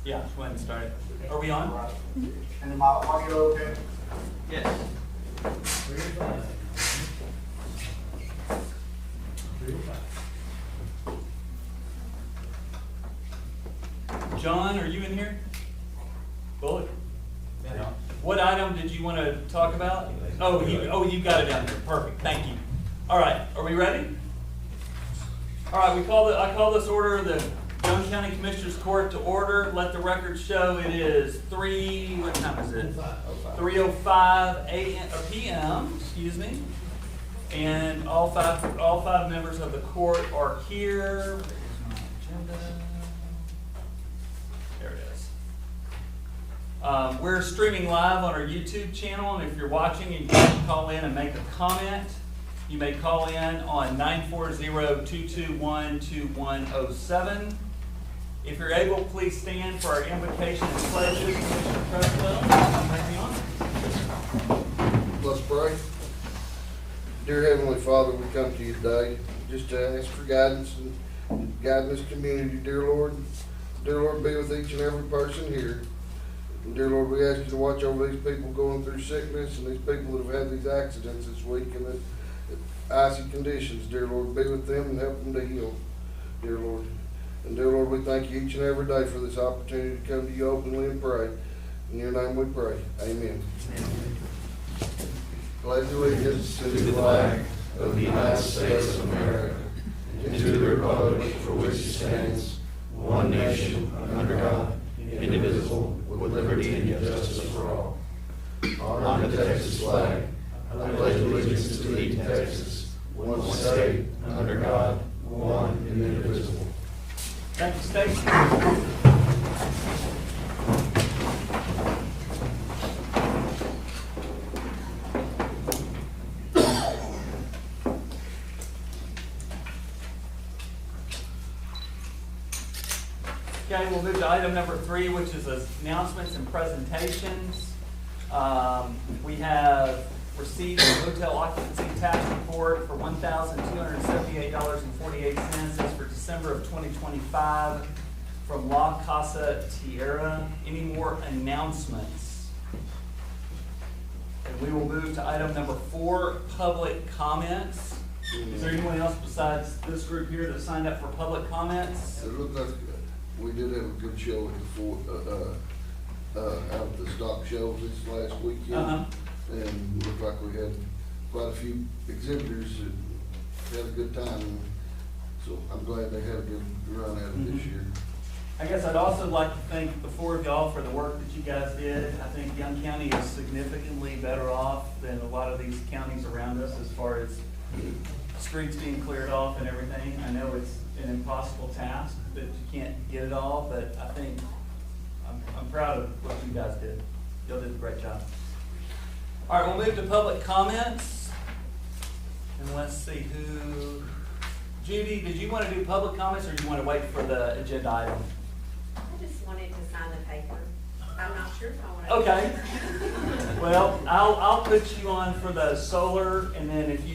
Yeah, go ahead and start it. Are we on? And then my audio okay? Yes. John, are you in here? Bullock? No. What item did you want to talk about? Oh, you got it down there. Perfect. Thank you. All right. Are we ready? All right. I call this order the Young County Commissioners Court to order. Let the record show it is what time is it? 3:05 a.m. or p.m. Excuse me. And all five members of the court are here. Where is my agenda? There it is. We're streaming live on our YouTube channel, and if you're watching and you can call in and make a comment, you may call in on 940-221-2107. If you're able, please stand for our invocation and pledges. Commissioner Cresswell, take me on. Let's pray. Dear Heavenly Father, we come to you today just to ask for guidance and guide this community, dear Lord. Dear Lord, be with each and every person here. And dear Lord, we ask you to watch over these people going through sickness and these people that have had these accidents this week and the icy conditions. Dear Lord, be with them and help them to heal, dear Lord. And dear Lord, we thank you each and every day for this opportunity to come to you openly and pray. In your name we pray. Amen. Pledge allegiance to the flag of the United States of America and to the republic for which it stands, one nation, under God, indivisible, with liberty and justice for all. Honor the Texas flag. I pledge allegiance to thee, Texas, one state, under God, one and indivisible. Thank you, Stacy. Okay, we'll move to item number 3, which is announcements and presentations. We have received a hotel occupancy tax report for $1,278.48. That's for December of 2025 from La Casa Tierra. Any more announcements? And we will move to item number 4, public comments. Is there anyone else besides this group here that signed up for public comments? It looked like we did have a good show at the out at the stock shows this last weekend. And it looked like we had quite a few exhibitors that had a good time. So I'm glad they had a good run at it this year. I guess I'd also like to thank the 4 of y'all for the work that you guys did. I think Young County is significantly better off than a lot of these counties around us as far as streets being cleared off and everything. I know it's an impossible task, that you can't get it all, but I think I'm proud of what you guys did. Y'all did a great job. All right, we'll move to public comments. And let's see who. Judy, did you want to do public comments or do you want to wait for the agenda item? I just wanted to sign the paper. I'm not sure if I want to. Okay. Well, I'll put you on for the solar, and then if you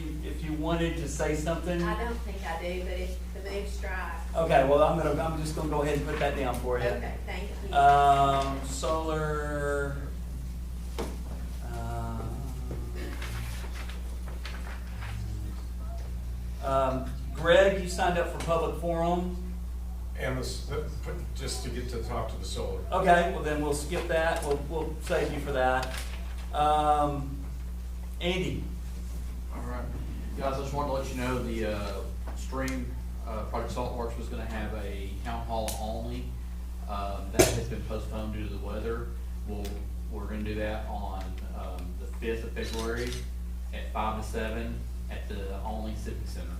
wanted to say something. I don't think I do, but if the mood strikes. Okay, well, I'm just gonna go ahead and put that down for you. Okay, thank you. Solar. Greg, you signed up for public forum. And just to get to talk to the solar. Okay, well then we'll skip that. We'll save you for that. Andy. All right, guys, I just wanted to let you know the stream Project Saltworks was going to have a town hall only. That has been postponed due to the weather. We're going to do that on the 5th of February at 5 to 7 at the Only Civic Center.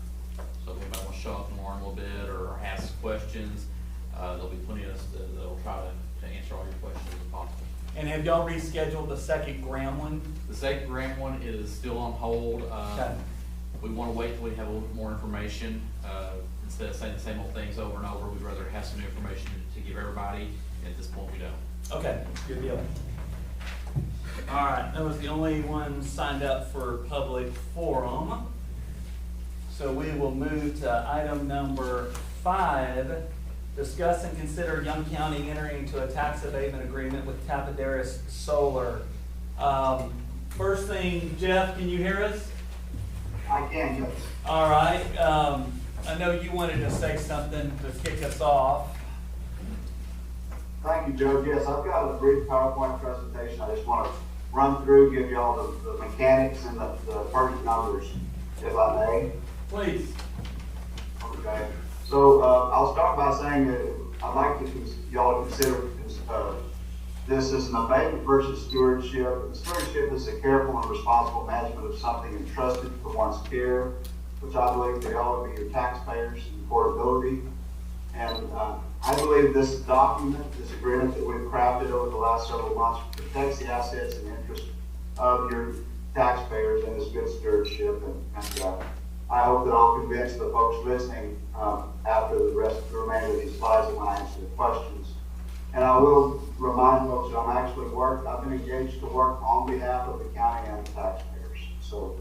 So if anybody wants to show up and learn a little bit or ask questions, there'll be plenty of us that'll try to answer all your questions as possible. And have y'all rescheduled the second Graham one? The second grant one is still on hold. Okay. We want to wait till we have a little bit more information. Instead of saying the same old things over and over, we'd rather have some new information to give everybody. At this point, we don't. Okay, good deal. All right, that was the only one signed up for public forum. So we will move to item number 5, Discuss and consider Young County entering into a tax abatement agreement with Tapaderas Solar. First thing, Jeff, can you hear us? I can, yes. All right, I know you wanted to say something to kick us off. Thank you, Joe. Yes, I've got a brief PowerPoint presentation. I just want to run through, give you all the mechanics and the perfect numbers, if I may. Please. Okay. So I'll start by saying that I'd like y'all to consider this as an abatement versus stewardship. Stewardship is the careful and responsible management of something entrusted for one's care, which I believe they all would be your taxpayers and portability. And I believe this document, this agreement that we've crafted over the last several months protects the assets and interests of your taxpayers and is good stewardship. And I hope that I'll convince the folks listening after the remainder of these slides and when I answer the questions. And I will remind folks that I've been engaged to work on behalf of the county and the taxpayers. So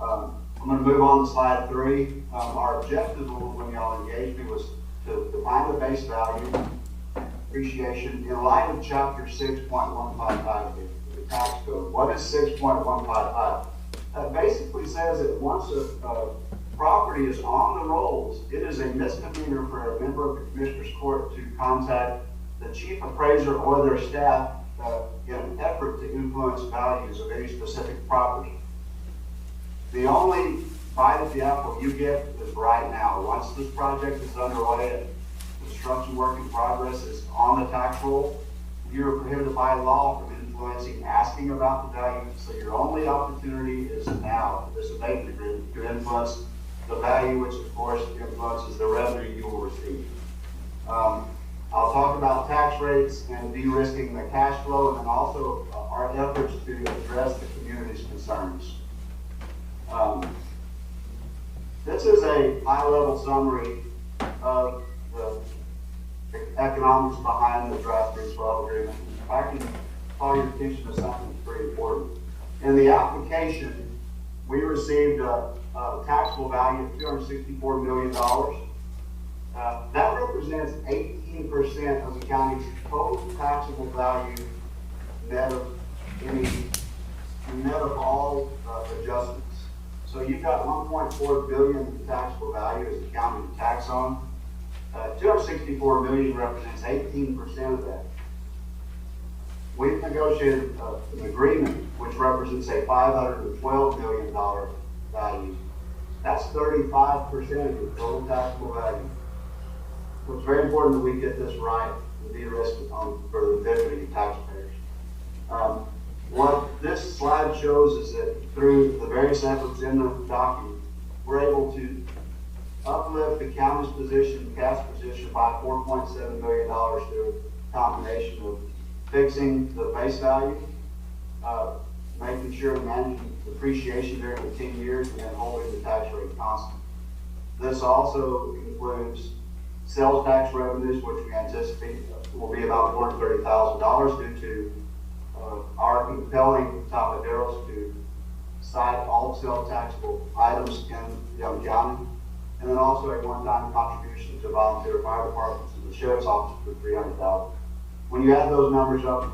I'm going to move on to slide 3. Our objective when y'all engaged me was to define the base value appreciation in light of chapter 6.155 of the tax code. What is 6.155? That basically says that once a property is on the rolls, it is a misdemeanor for a member of the Commissioner's Court to contact the chief appraiser or their staff in an effort to influence values of any specific property. The only bite at the apple you get is right now. Once this project is underway and construction work in progress is on the tax roll, you're prohibited by law from influencing, asking about the value. So your only opportunity is now, this abatement agreement, to influence the value, which of course influences the revenue you will receive. I'll talk about tax rates and de-risking the cash flow, and then also our efforts to address the community's concerns. This is a high-level summary of the economics behind the draft 312 agreement. If I can call your attention to something that's pretty important. In the application, we received a taxable value of $264 million. That represents 18% of the county's total taxable value net of all adjustments. So you've got $1.4 billion in taxable value as the county to tax on. $264 million represents 18% of that. We've negotiated an agreement which represents a $512 million value. That's 35% of your total taxable value. So it's very important that we get this right and de-risk it for the benefit of taxpayers. What this slide shows is that through the various efforts in the document, we're able to uplift the county's position, cash position by $4.7 million through a combination of fixing the base value, making sure and managing depreciation during the 10 years, and then holding the tax rate constant. This also includes sales tax revenues, which we anticipate will be about $430,000 due to our compelling Tapaderos to cite all sales taxable items in Young County, and then also a one-time contribution to volunteer fire departments and the sheriff's office for $300,000. When you add those numbers up,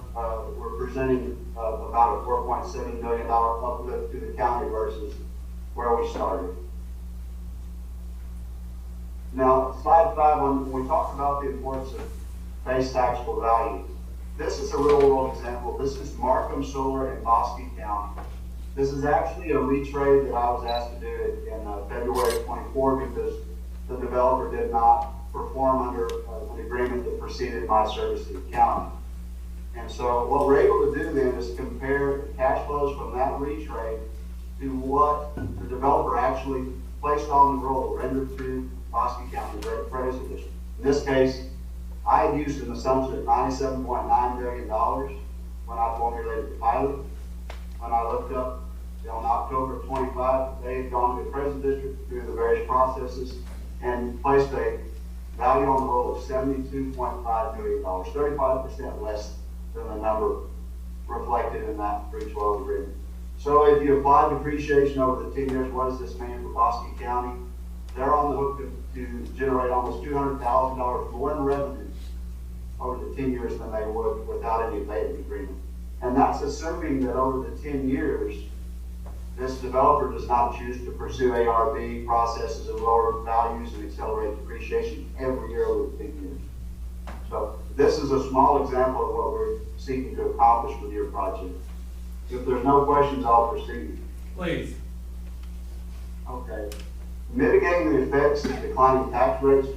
we're presenting about a $4.7 million uplift to the county versus where we started. Now, slide 5, when we talk about the importance of base taxable value, this is a real-world example. This is Markham Solar in Bosque County. This is actually a retrade that I was asked to do in February 24 because the developer did not perform under an agreement that preceded my service to the county. And so what we're able to do then is compare cash flows from that retrade to what the developer actually placed on the roll, rendered to Bosque County Direct Appraisal District. In this case, I had used an assumption of $97.9 million when I formulated the pilot. When I looked up on October 25, they had gone to the appraisal district through the various processes and placed a value on the roll of $72.5 million, 35% less than the number reflected in that 312 agreement. So if you apply depreciation over the 10 years, what does this mean for Bosque County? they're on the hook to generate almost $200,000 more in revenue over the 10 years than they would without any abatement agreement. And that's assuming that over the 10 years, this developer does not choose to pursue ARB processes of lower values and accelerate depreciation every year over the 10 years. So this is a small example of what we're seeking to accomplish with your project. If there's no questions, I'll proceed. Please. Okay. Mitigating the effects of declining tax rates,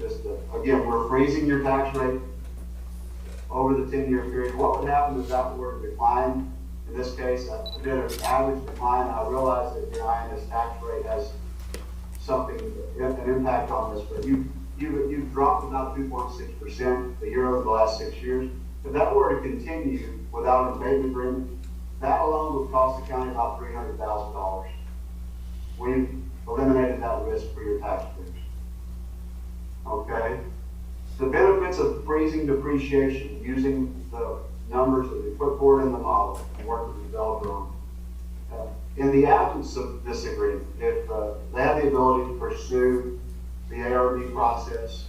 again, we're freezing your tax rate over the 10-year period. What would happen if that were to decline? In this case, a bit of average decline. I realize that your INS tax rate has an impact on this, but you've dropped about 2.6% a year over the last 6 years. If that were to continue without an abatement agreement, that alone would cost the county about $300,000. We've eliminated that risk for your taxpayers. Okay? The benefits of freezing depreciation using the numbers that we put forward in the model and work with the developer on. In the absence of this agreement, if they have the ability to pursue the ARB process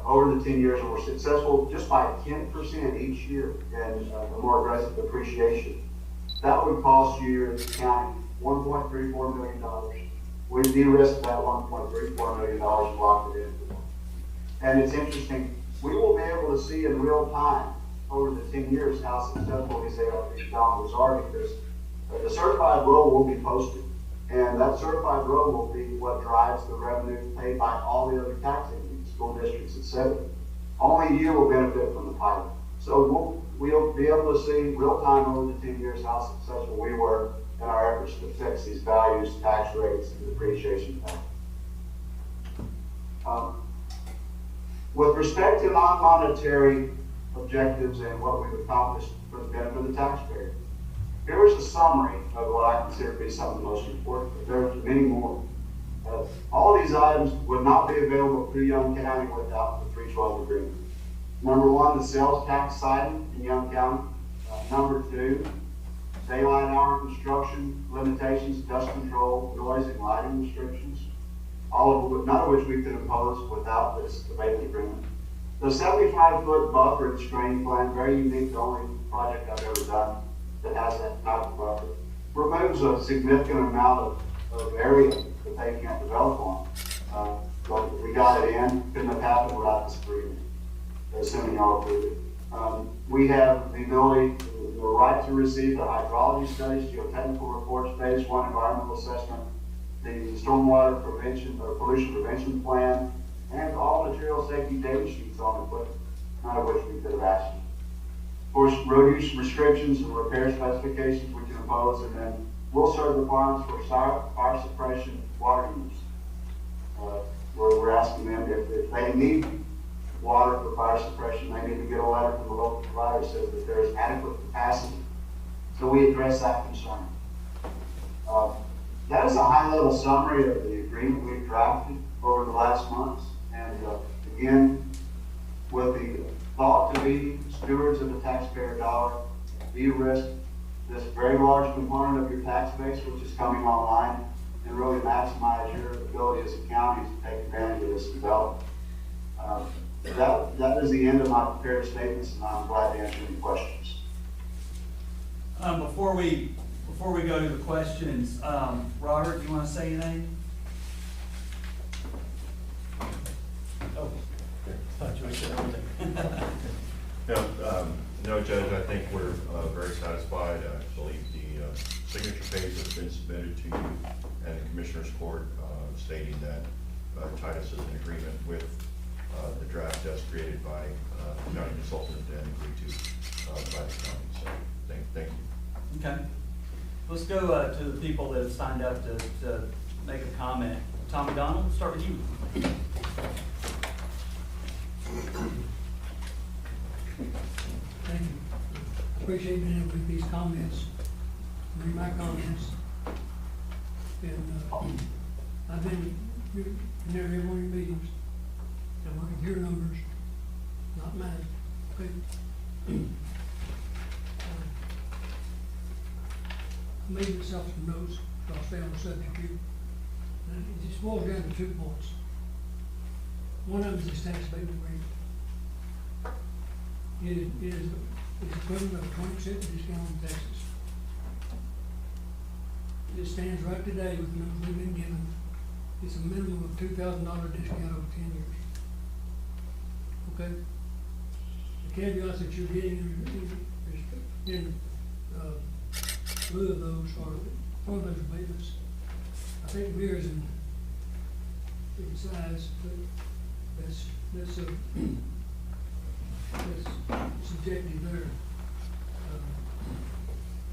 over the 10 years and we're successful just by 10% each year in the more aggressive depreciation, that would cost you as a county $1.34 million. We de-risked that $1.34 million and locked it in. And it's interesting, we will be able to see in real time over the 10 years how successful these ARB dollars are, because the certified roll will be posted. And that certified roll will be what drives the revenue paid by all the other tax entities, school districts, etc. Only you will benefit from the pilot. So we'll be able to see real time over the 10 years how successful we were in our efforts to fix these values, tax rates, and depreciation tax. With respect to non-monetary objectives and what we've accomplished for the benefit of the taxpayer, here's a summary of what I consider to be some of the most important, but there's many more. All these items would not be available to Young County without the 312 agreement. Number one, the sales tax siding in Young County. Number two, daylight hour construction limitations, dust control, noise, and lighting restrictions. None of which we could impose without this abatement agreement. The 75-foot buffer and screening plan, very unique, the only project I've ever done that has that type of buffer, removes a significant amount of area that they can't develop on. But we got it in, couldn't have happened without this agreement, assuming y'all approve it. We have the ability, the right to receive the hydrology studies, geotechnical reports, phase 1 environmental assessment, the stormwater prevention or pollution prevention plan, and all material safety data sheets on equipment, none of which we could have asked you. Of course, road use restrictions and repair specifications we can impose, and then we'll serve requirements for fire suppression, water use. Where we're asking them if they need water for fire suppression, they need to get a letter from the local provider that says that there is adequate capacity. So we address that concern. That is a high-level summary of the agreement we've drafted over the last months. And again, with the thought to be stewards of the taxpayer dollar, de-risk this very large component of your tax base, which is coming online, and really maximize your ability as a county to take advantage of this development. That is the end of my prepared statements, and I'm glad to answer any questions. Before we go to the questions, Robert, do you want to say anything? Oh, thought you said everything. No, Judge, I think we're very satisfied. I believe the signature page has been submitted to you and the Commissioner's Court stating that Titus is in agreement with the draft as created by the county consultant and agreed to by the county. So thank you. Okay. Let's go to the people that have signed up to make a comment. Tom McDonald, we'll start with you. Thank you. Appreciate being able to make these comments, read my comments. And I've been in every one of your meetings, and I can hear numbers, not mine. Okay. I made myself some notes, so I'll stay on the subject here. It just boils down to 2 points. One of them is this tax abatement rate. It's equivalent of 20% discount on taxes. It stands right today with the numbers we've been given. It's a minimum of $2,000 discount over 10 years. Okay? The caveats that you're getting in lieu of those are for those abatements. I think mirrors in size, but that's subjective there.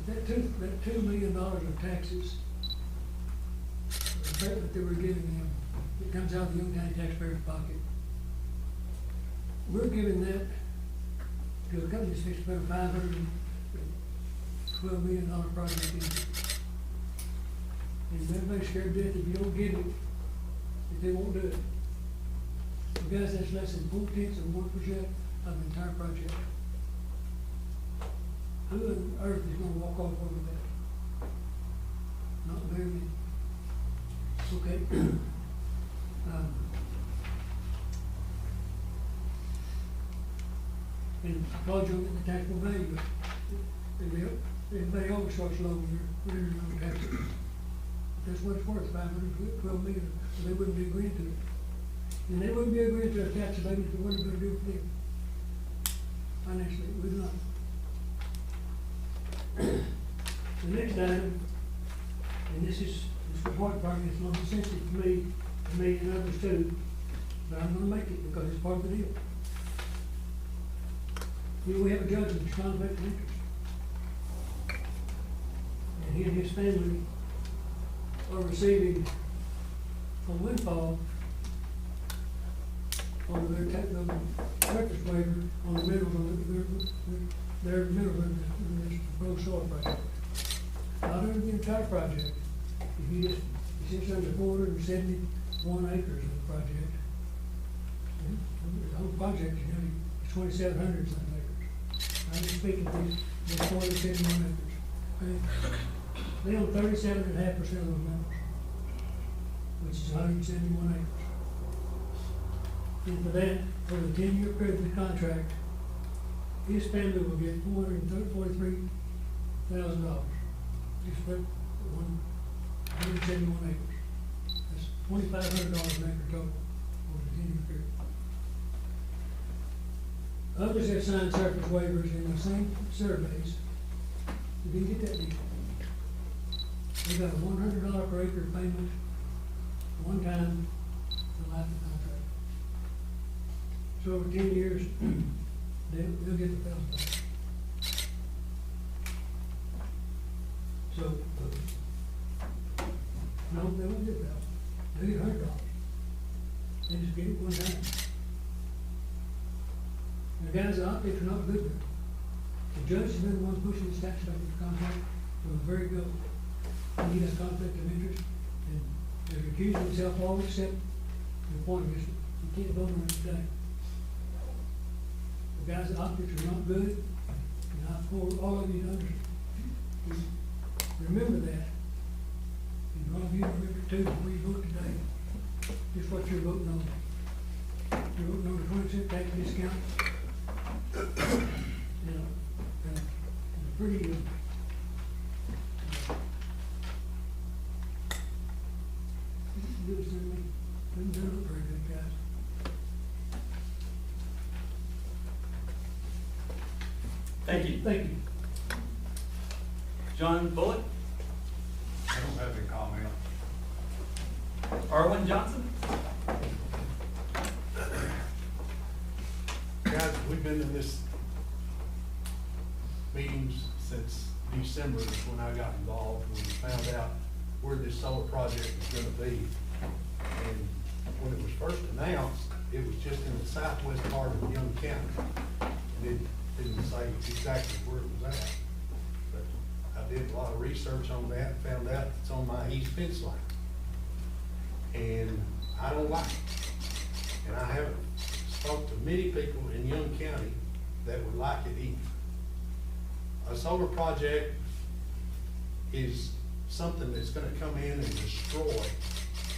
That $2 million of taxes, the fact that they were giving them, it comes out of the Young County taxpayer's pocket. We're giving that to a company that's fixed to put a $512 million project in. And everybody's scared to death if you don't get it, if they won't do it. So guys, that's less than 0.4% of the entire project. Who on earth is gonna walk off over that? Not very many. Okay. And I applaud you on the taxable value, but everybody always starts low when they're on taxes. That's what it's worth, $512 million, so they wouldn't be agreeing to it. And they wouldn't be agreeing to a tax abatement if it wasn't gonna do for them. Financially, it would not. The next item, and this is the part it's not sensitive to me and others too, but I'm gonna make it because it's part of the deal. We have a judge that's conflict of interest. And he and his family are receiving a windfall on their technical records waiver on the minerals on their minerals in this proposed soil project. Not under the entire project. If you just, it's just under 471 acres of the project. The whole project is nearly 2,700 something acres. I'm just speaking to this 471 acres. Okay? They own 37.5% of those minerals, which is 171 acres. And for that, for the 10-year period of the contract, his family will get $443,000. Just for 171 acres. That's $2,500 an acre total over the 10-year period. Others have signed surface waivers in the same surveys. You didn't get that deal. They got a $100 per acre payment one time for the life of the contract. So over 10 years, they'll get $1,000. So, no, they won't get $1,000. They'll get $100. They just get it one time. And the guys at optics are not good there. The judge has been the one pushing the tax abatement contract from the very go. He has conflict of interest, and they're accusing themselves all except the point of this. You can't vote on it today. The guys at optics are not good, and I implore all of you to understand. Remember that. And all of you remember too, before you vote today, just what you're voting on. You're voting on the 20% tax discount. And pretty didn't look very good, guys. Thank you. Thank you. John Bullock, I don't have any comment. Arwen Johnson. Guys, we've been in this meetings since December, is when I got involved, when we found out where this solar project was gonna be. And when it was first announced, it was just in the southwest part of Young County. And it didn't say exactly where it was at. But I did a lot of research on that, and found out it's on my east fence line. And I don't like it. And I haven't spoke to many people in Young County that would like it either. A solar project is something that's gonna come in and destroy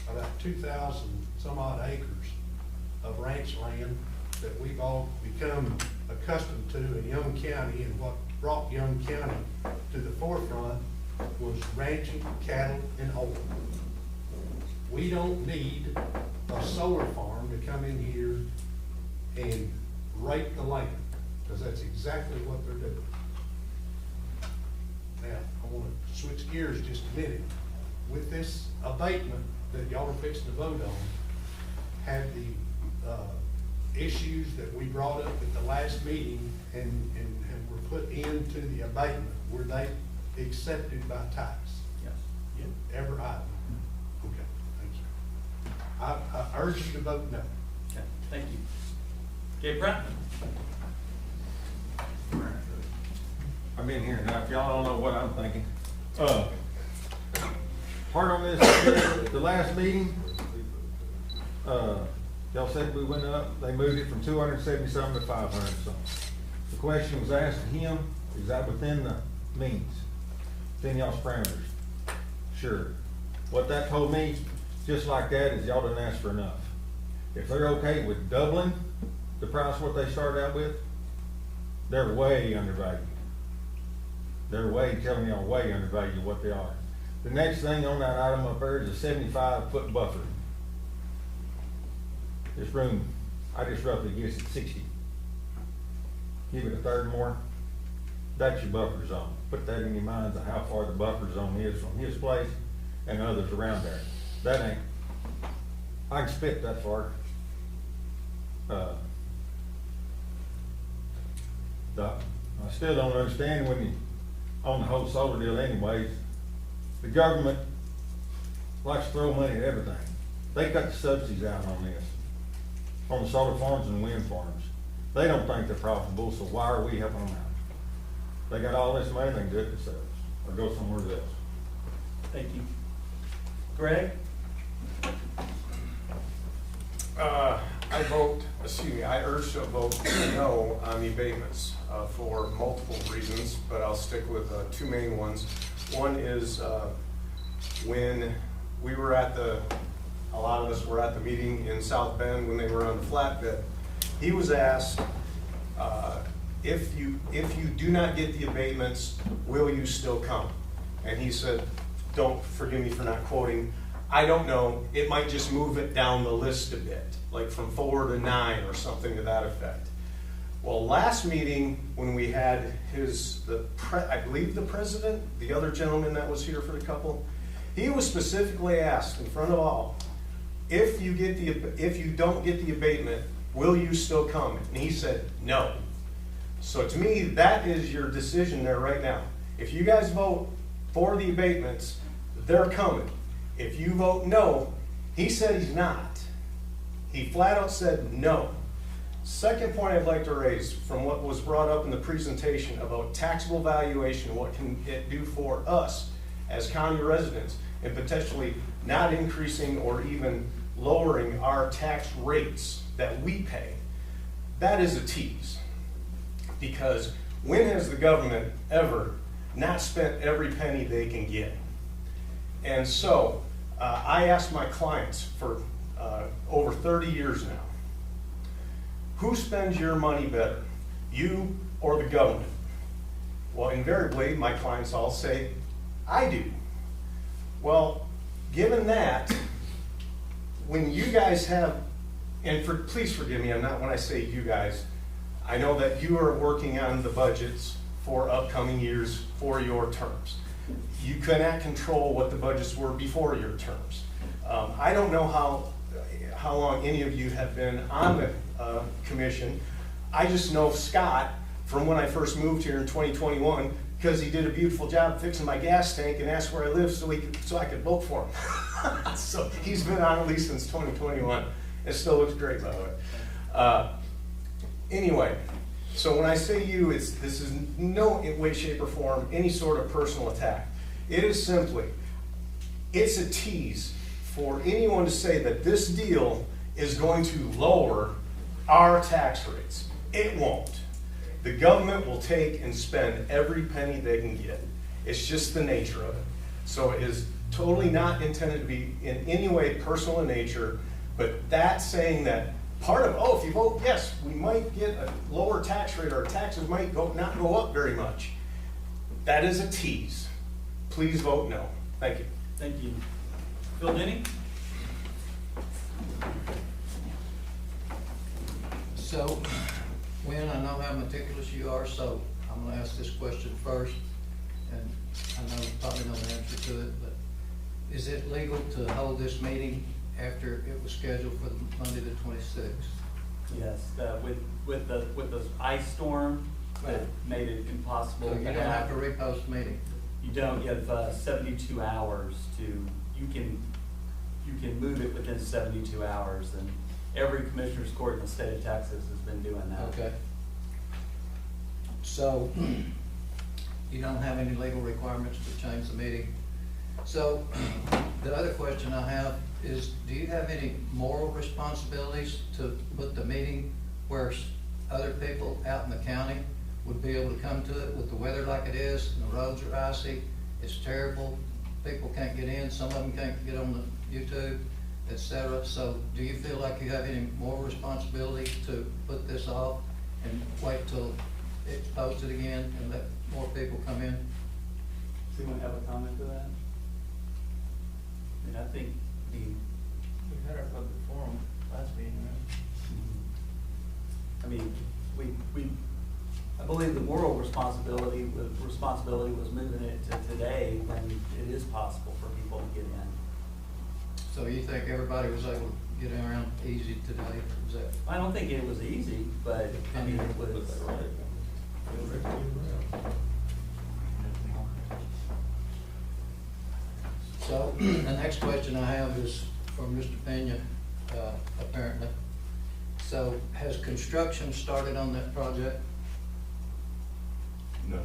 about 2,000 some odd acres of ranch land that we've all become accustomed to in Young County, and what brought Young County to the forefront was ranching, cattle, and oil. We don't need a solar farm to come in here and rape the land, because that's exactly what they're doing. Now, I want to switch gears just a minute. With this abatement that y'all are fixing to vote on, had the issues that we brought up at the last meeting and were put into the abatement, were they accepted by tax? Yes. Every item? Okay, thank you. I urge you to vote no. Okay, thank you. Jay Pratt? I've been here now, if y'all don't know what I'm thinking. Part on this, the last meeting, y'all said we went up, they moved it from 270 something to 500 something. The question was asked to him, is that within the means, within y'all's parameters? Sure. What that told me, just like that, is y'all didn't ask for enough. If they're okay with doubling the price what they started out with, they're way undervalued. They're telling y'all way undervalued what they are. The next thing on that item up there is a 75-foot buffer. This room, I just roughly guess it's 60. Give it a third more, that's your buffer zone. Put that in your minds of how far the buffer zone is from his place and others around there. That ain't, I can spit that far. I still don't understand when you, on the whole solar deal anyways, the government likes to throw money at everything. They cut the subsidies out on this, on the solar farms and wind farms. They don't think they're profitable, so why are we helping them out? They got all this money, they can do it themselves, or go somewhere else. Thank you. Greg? I urge to vote no on the abatements for multiple reasons, but I'll stick with two main ones. One is when we were at a lot of us were at the meeting in South Bend when they were on the flatbed, he was asked, if you do not get the abatements, will you still come? And he said, don't forgive me for not quoting, I don't know, it might just move it down the list a bit, like from 4 to 9 or something to that effect. Well, last meeting, when we had I believe the president, the other gentleman that was here for the couple, he was specifically asked in front of all, if you don't get the abatement, will you still come? And he said, no. So to me, that is your decision there right now. If you guys vote for the abatements, they're coming. If you vote no, he said he's not. He flat out said no. Second point I'd like to raise from what was brought up in the presentation about taxable valuation, what can it do for us as county residents, and potentially not increasing or even lowering our tax rates that we pay. That is a tease. Because when has the government ever not spent every penny they can get? And so I ask my clients for over 30 years now, who spends your money better, you or the government? Well, invariably, my clients all say, I do. Well, given that, when you guys have, and please forgive me, I'm not, when I say you guys, I know that you are working on the budgets for upcoming years for your terms. You cannot control what the budgets were before your terms. I don't know how long any of you have been on the commission. I just know Scott from when I first moved here in 2021, because he did a beautiful job fixing my gas tank and asked where I live so I could vote for him. So he's been on at least since 2021. It still looks great, by the way. Anyway, so when I say you, this is no way, shape, or form any sort of personal attack. It is simply, it's a tease for anyone to say that this deal is going to lower our tax rates. It won't. The government will take and spend every penny they can get. It's just the nature of it. So totally not intended to be in any way personal in nature, but that saying that part of, oh, if you vote yes, we might get a lower tax rate, our taxes might not go up very much. That is a tease. Please vote no. Thank you. Thank you. Phil Denny? So, Wynn, I know how meticulous you are, so I'm gonna ask this question first, and I know you probably know the answer to it, but is it legal to hold this meeting after it was scheduled for Monday the 26th? Yes, with the ice storm that made it impossible So to you don't have to have. repost meeting? You don't, you have 72 hours you can move it within 72 hours, and every commissioner's court in the state of Texas has been doing that. Okay. So, you don't have any legal requirements to change the meeting. So, the other question I have is, do you have any moral responsibilities to put the meeting where other people out in the county would be able to come to it with the weather like it is, and the roads are icy, it's terrible, people can't get in, some of them can't get on the YouTube, etc. So do you feel like you have any moral responsibility to put this off and wait till it's posted again and let more people come in? Does anyone have a comment to that? I mean, I think We had our public forum last meeting, right? I mean, I believe the moral responsibility was moving it to today when it is possible for people to get in. So you think everybody was able to get around easy today? Is that? I don't think it was easy, but I mean, it was. So, the next question I have is from Mr. Pena, apparently. So, has construction started on that project? No.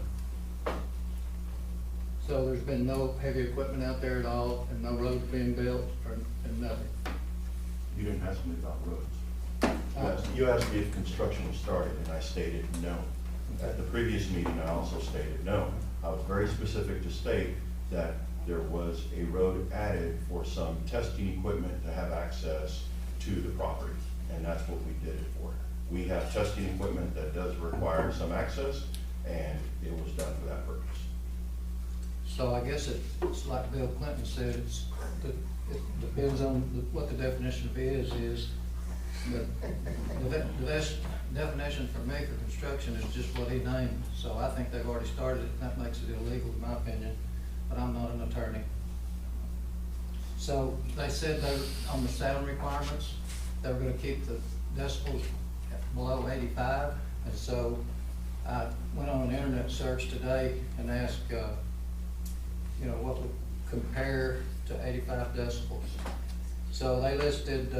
So there's been no heavy equipment out there at all, and no roads being built, and nothing? You didn't ask me about roads. You asked me if construction was started, and I stated no. At the previous meeting, I also stated no. I was very specific to state that there was a road added for some testing equipment to have access to the property, and that's what we did it for. We have testing equipment that does require some access, and it was done for that purpose. So I guess it's like Bill Clinton said, it depends on what the definition of is. But the best definition for me for construction is just what he named. So I think they've already started it, and that makes it illegal in my opinion, but I'm not an attorney. So they said they, on the sound requirements, they were gonna keep the decibels below 85. And so I went on an internet search today and asked, what would compare to 85 decibels. So they listed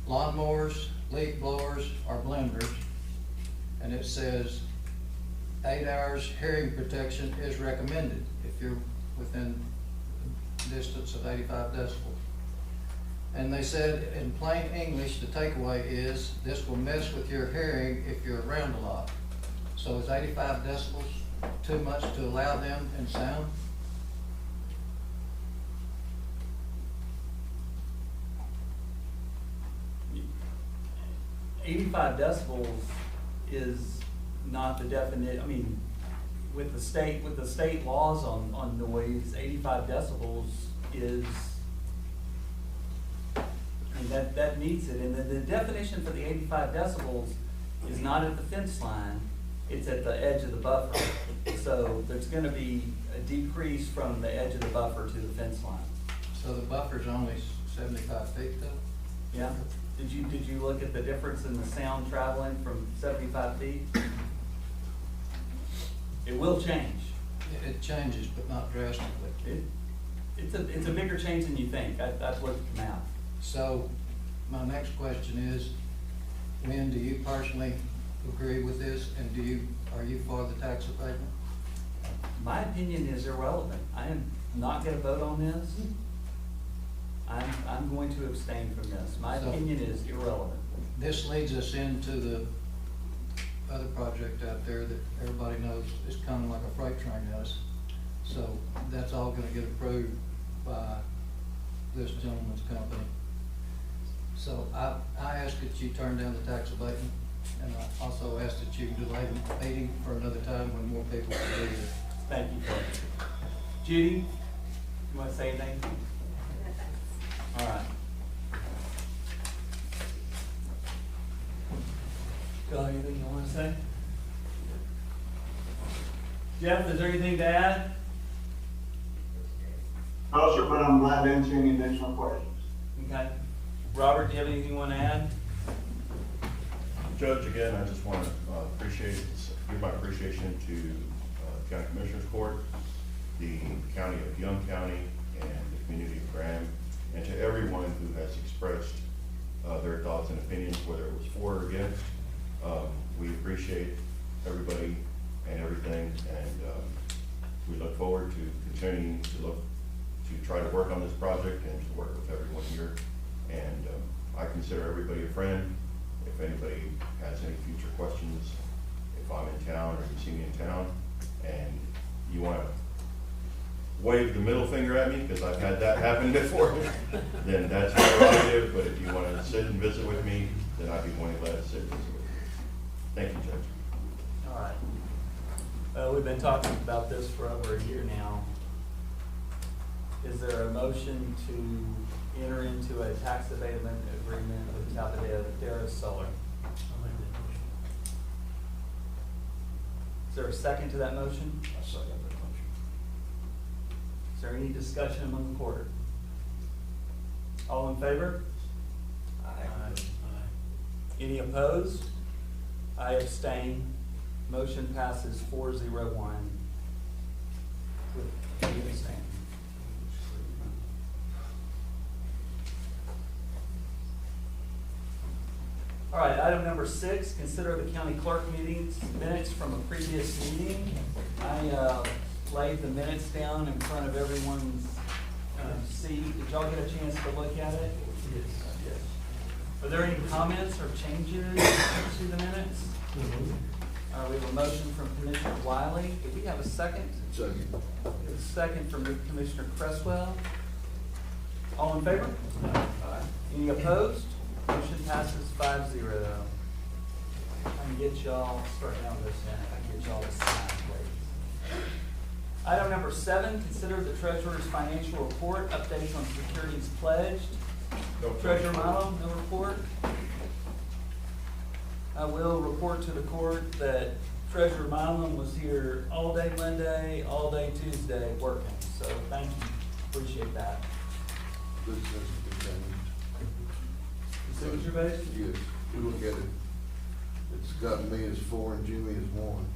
lawnmowers, leaf blowers, or blenders, and it says 8 hours hearing protection is recommended if you're within a distance of 85 decibels. And they said in plain English, the takeaway is this will mess with your hearing if you're around a lot. So is 85 decibels too much to allow them in sound? 85 decibels is not the definite, I mean, with the state laws on noise, 85 decibels is, I mean, that meets it. And the definition for the 85 decibels is not at the fence line, it's at the edge of the buffer. So there's gonna be a decrease from the edge of the buffer to the fence line. So the buffer's only 75 feet though? Yeah? Did you look at the difference in the sound traveling from 75 feet? It will change. It changes, but not drastically. It's a bigger change than you think. That's what's come out. So my next question is, Lynn, do you personally agree with this, and are you for the tax abatement? My opinion is irrelevant. I am not gonna vote on this. I'm going to abstain from this. My So- opinion is irrelevant. This leads us into the other project out there that everybody knows is coming like a freight train at us. So that's all gonna get approved by this gentleman's company. So I ask that you turn down the tax abatement, and I also ask that you delay the meeting for another time when more people can be here. Thank you. Judy, you want to say anything? All right. Bill, anything you want to say? Jeff, is there anything to add? No, sir, but I'm glad to answer any additional questions. Okay. Robert, do you have anything you want to add? Judge, again, I just want to give my appreciation to County Commissioners Court, the County of Young County, and the community of Graham, and to everyone who has expressed their thoughts and opinions, whether it was for or against. We appreciate everybody and everything, and we look forward to continuing to try to work on this project and to work with everyone here. And I consider everybody a friend. If anybody has any future questions, if I'm in town or you see me in town and you want to wave the middle finger at me, because I've had that happen before, then that's your prerogative. But if you want to sit and visit with me, then I'd be more than glad to sit and visit with you. Thank you, Judge. All right. Well, we've been talking about this for over a year now. Is there a motion to enter into a tax abatement agreement with Tapadera Solar? Is there a second to that motion? I second that motion. Is there any discussion among the court? All in favor? Aye. Any opposed? I abstain. Motion passes 4-0-1. You abstain. All right, item number 6, consider the county clerk minutes from a previous meeting. I laid the minutes down in front of everyone's seat. Did y'all get a chance to look at it? Yes. Are there any comments or changes to the minutes? We have a motion from Commissioner Wiley. Do we have a second? Second. We have a second from Commissioner Cresswell. All in favor? Aye. Any opposed? Motion passes 5-0. I can get y'all, start down this end, I can get y'all to sign, please. Item number 7, consider the treasurer's financial report, updates on securities pledged. Treasurer Milo, no report. I will report to the court that Treasurer Milam was here all day Monday, all day Tuesday working, so thank you, appreciate that. Good sense. Signature base? Yes, we look at it. It's got me as 4 and Jimmy as 1.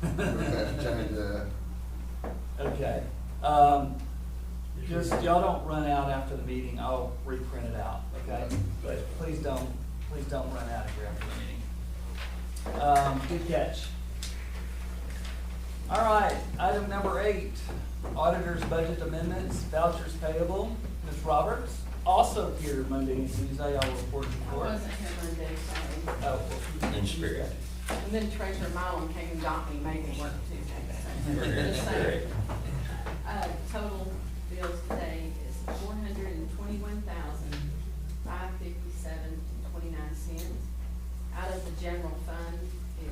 We're gonna have to change that. Okay, just, y'all don't run out after the meeting, I'll reprint it out, okay? But please don't run out of here after the meeting. Good catch. All right, item number 8, auditor's budget amendments, vouchers payable. Ms. Roberts, also here Monday and Tuesday, I'll report to I court. wasn't here Monday, sorry. Oh, well, In spirit. And then Treasurer Milam came and got me, made me work Tuesday. So, total bills today is $421,557.29. Out of the general fund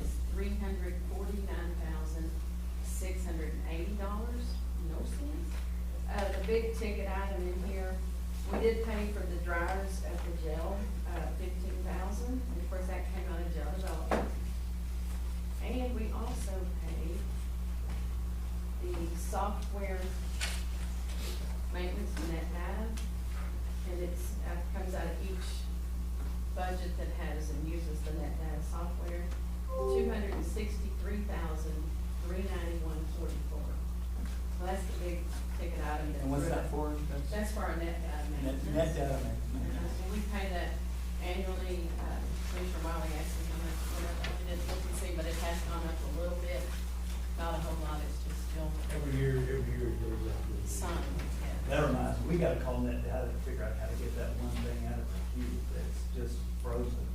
is $349,680.00. The big ticket item in here, we did pay for the dryers at the jail, $15,000, and of course that came out of jail development. And we also paid the software maintenance net data, and it's, comes out of each budget that has and uses the net data software, $263,391.44. So that's the big ticket item. And what's that for? That's for our net data maintenance. Net data maintenance. And we pay that annually. Commissioner Wiley asked me how much, whatever, I didn't look and see, but it has gone up a little bit, not a whole lot, it's just still Every year it goes up. some. That reminds me, we gotta call net data to figure out how to get that one thing out of the queue that's just frozen.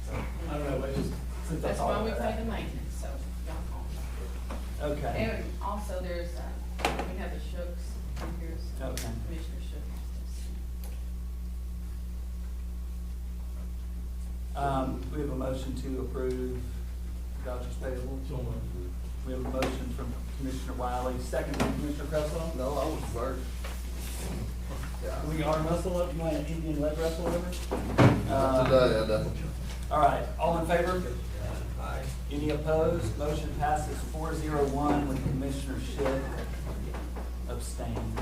So, I don't know, but just, since I That's thought why we about pay the that. maintenance, so y'all call. Okay, And also there's, we have the Shooks, here's Okay. Commissioner Shook. we have a motion to approve vouchers payable. We have a motion from Commissioner Wiley, second from Commissioner Cresswell. No, I was first. Can we arm wrestle up, you want an Indian leg wrestle over? Today, I don't. All right, all in favor? Any opposed? Motion passes 4-0-1 with Commissioner Schiff abstaining.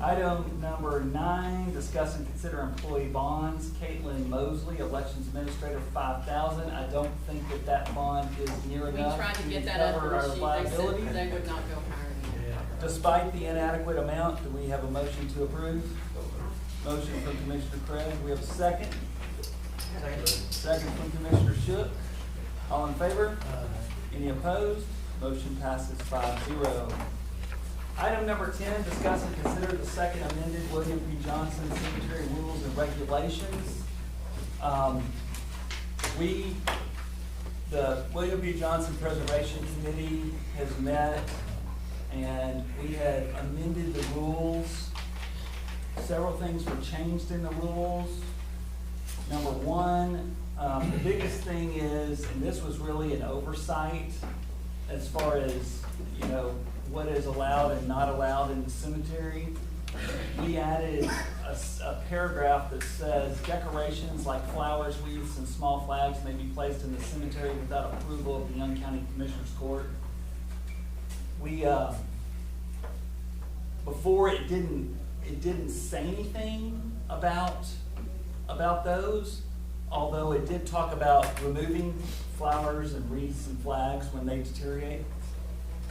Item number 9, discuss and consider employee bonds. Caitlin Mosley, Elections Administrator, $5,000. I don't think that bond is near We enough tried to get that up cover for our the sheet, they liability. said they would not go higher than that. Despite the inadequate amount, do we have a motion to approve? Motion from Commissioner Craig. We have a second. Second from Commissioner Shook. All in favor? Any opposed? Motion passes 5-0. Item number 10, discuss and consider the second amended William P. Johnson Cemetery Rules and Regulations. The William P. Johnson Preservation Committee has met, and we had amended the rules. Several things were changed in the rules. Number one, the biggest thing is, and this was really an oversight as far as, you know, what is allowed and not allowed in the cemetery. We added a paragraph that says decorations like flowers, wreaths, and small flags may be placed in the cemetery without approval of the Young County Commissioners Court. We, before it didn't say anything about those, although it did talk about removing flowers and wreaths and flags when they deteriorate.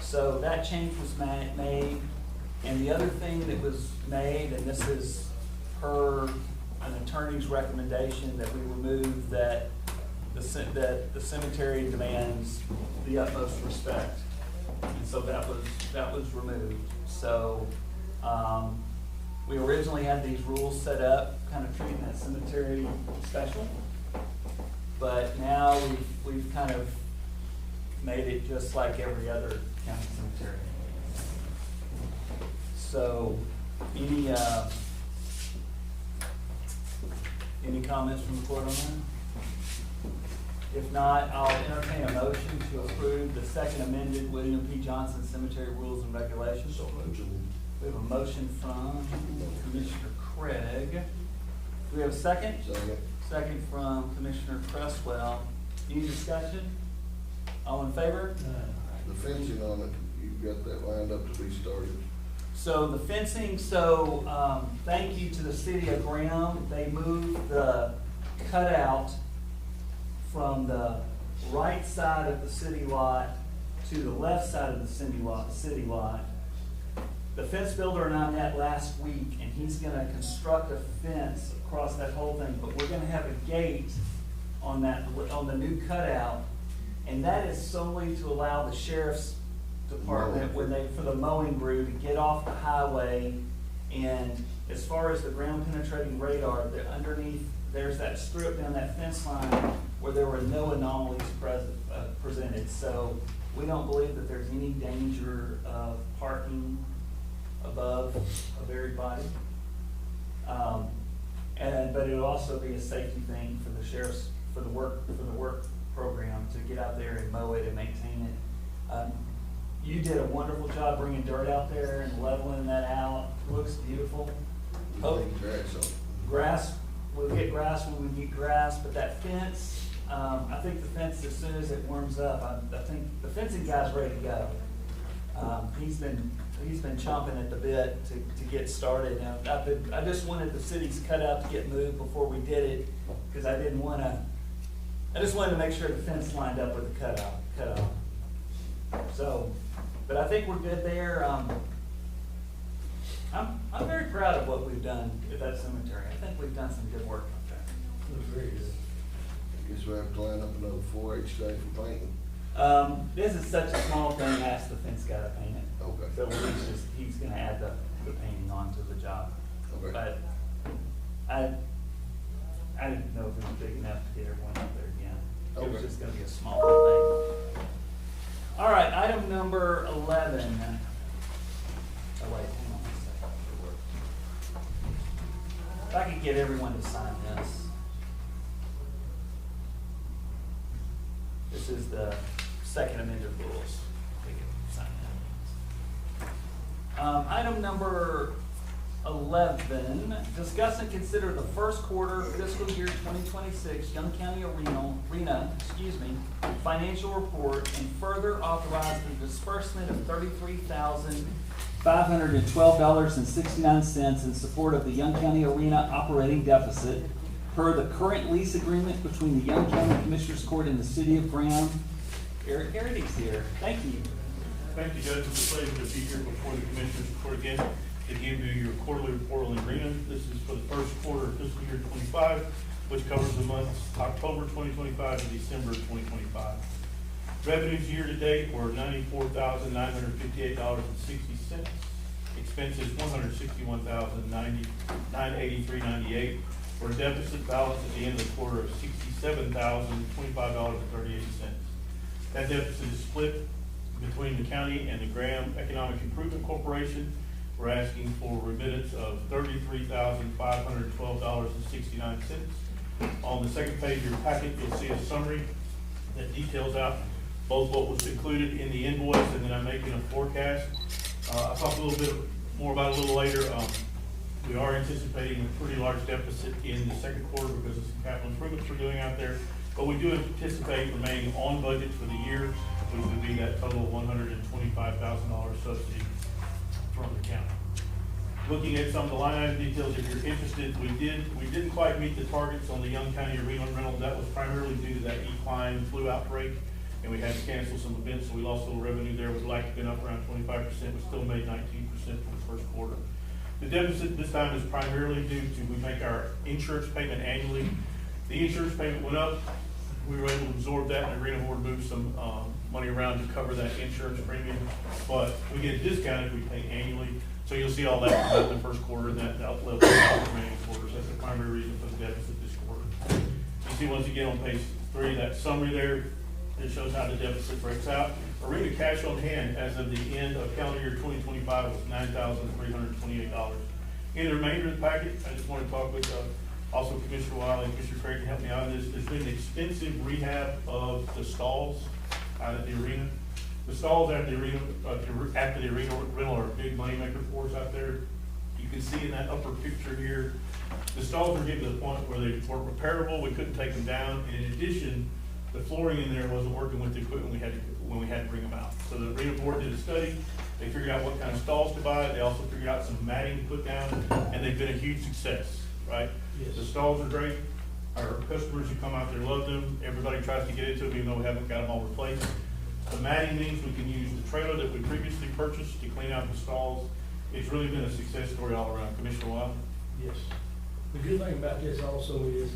So that change was made, and the other thing that was made, and this is per an attorney's recommendation, that we remove that the cemetery demands the utmost respect, and so that was removed. So we originally had these rules set up, kind of treating that cemetery special, but now we've kind of made it just like every other county cemetery. So, any comments from the court on that? If not, I'll entertain a motion to approve the second amended William P. Johnson Cemetery Rules and Regulations. We have a motion from Commissioner Craig. Do we have a second? Second. Second from Commissioner Cresswell. Any discussion? All in favor? The fencing on it, you've got that lined up to be started. So the fencing, thank you to the city of Graham. They moved the cutout from the right side of the city lot to the left side of the city lot. The fence builder and I met last week, and he's gonna construct a fence across that whole thing, but we're gonna have a gate on the new cutout, and that is solely to allow the sheriff's department, for the mowing crew to get off the highway. And as far as the ground penetrating radar, underneath, there's that strip down that fence line where there were no anomalies presented. So we don't believe that there's any danger of parking above a buried body. But it'll also be a safety thing for the sheriff's, for the work program to get out there and mow it and maintain it. You did a wonderful job bringing dirt out there and leveling that out. It looks beautiful. Grass, we'll get grass when we get grass, but that fence, I think the fence, as soon as it warms up, I think the fencing guy's ready to go. He's been chomping at the bit to get started. And I just wanted the city's cutout to get moved before we did it, because I just wanted to make sure the fence lined up with the cutout. So, but I think we're good there. I'm very proud of what we've done at that cemetery. I think we've done some good work up there. Looks very good. Guess we have to line up another 4-H day for painting. This is such a small thing, I asked the fence guy to paint it. Okay. So he's gonna add the painting onto the job. Okay. But I didn't know if it was big enough to get everyone up there again. It was Okay. just gonna be a small thing. All right, item number 11. Oh, wait, hang on a second. If I could get everyone to sign this. This is the second amended rules. We can sign that. Item number 11, discuss and consider the first quarter fiscal year 2026 Young County Arena, financial report, and further authorize the disbursement of $33,512.69 in support of the Young County Arena operating deficit per the current lease agreement between the Young County Commissioners Court and the City of Graham. Eric Harrity's here. Thank you. Thank you, Judge. It's a pleasure to be here before the Commissioners Court again to give you your quarterly report on the arena. This is for the first quarter of fiscal year 25, which covers the months October 2025 to December 2025. Revenues year to date were $94,958.60. Expenses $161,983.98 for a deficit balance at the end of the quarter of $67,025.38. That deficit is split between the county and the Graham Economic Improvement Corporation. We're asking for remittance of $33,512.69. On the second page of your packet, you'll see a summary that details out both what was included in the invoice and then I'm making a forecast. I'll talk a little bit more about it a little later. We are anticipating a pretty large deficit in the second quarter because of some capital improvements we're doing out there. But we do anticipate remaining on budget for the year, which would be that total of $125,000 subsidy from the county. Looking at some of the line item details, if you're interested, we didn't quite meet the targets on the Young County Arena rental. That was primarily due to that equine flu outbreak, and we had to cancel some events, so we lost a little revenue there. We'd like to have been up around 25%, but still made 19% for the first quarter. The deficit this time is primarily due to we make our insurance payment annually. The insurance payment went up. We were able to absorb that, and the Arena Board moved some money around to cover that insurance premium. But we get a discount if we pay annually. So you'll see all that in the first quarter, and that level of the remaining quarters. That's the primary reason for the deficit this quarter. You see once again on page 3, that summary there, it shows how the deficit breaks out. Arena cash on hand as of the end of calendar year 2025 was $9,328. In the remainder of the packet, I just want to talk with also Commissioner Wiley and Commissioner Craig to help me out on this. There's been an extensive rehab of the stalls out at the arena. The stalls at the arena, after the arena rental are a big moneymaker for us out there. You can see in that upper picture here, the stalls are getting to the point where they weren't repairable. We couldn't take them down. And in addition, the flooring in there wasn't working with the equipment when we had to bring them out. So the Arena Board did a study. They figured out what kind of stalls to buy. They also figured out some matting to put down, and they've been a huge success, right? Yes. The stalls are great. Our customers who come out there love them. Everybody tries to get into them, even though we haven't got them all replaced. The matting means we can use the trailer that we previously purchased to clean out the stalls. It's really been a success story all around. Commissioner Wild? Yes. The good thing about this also is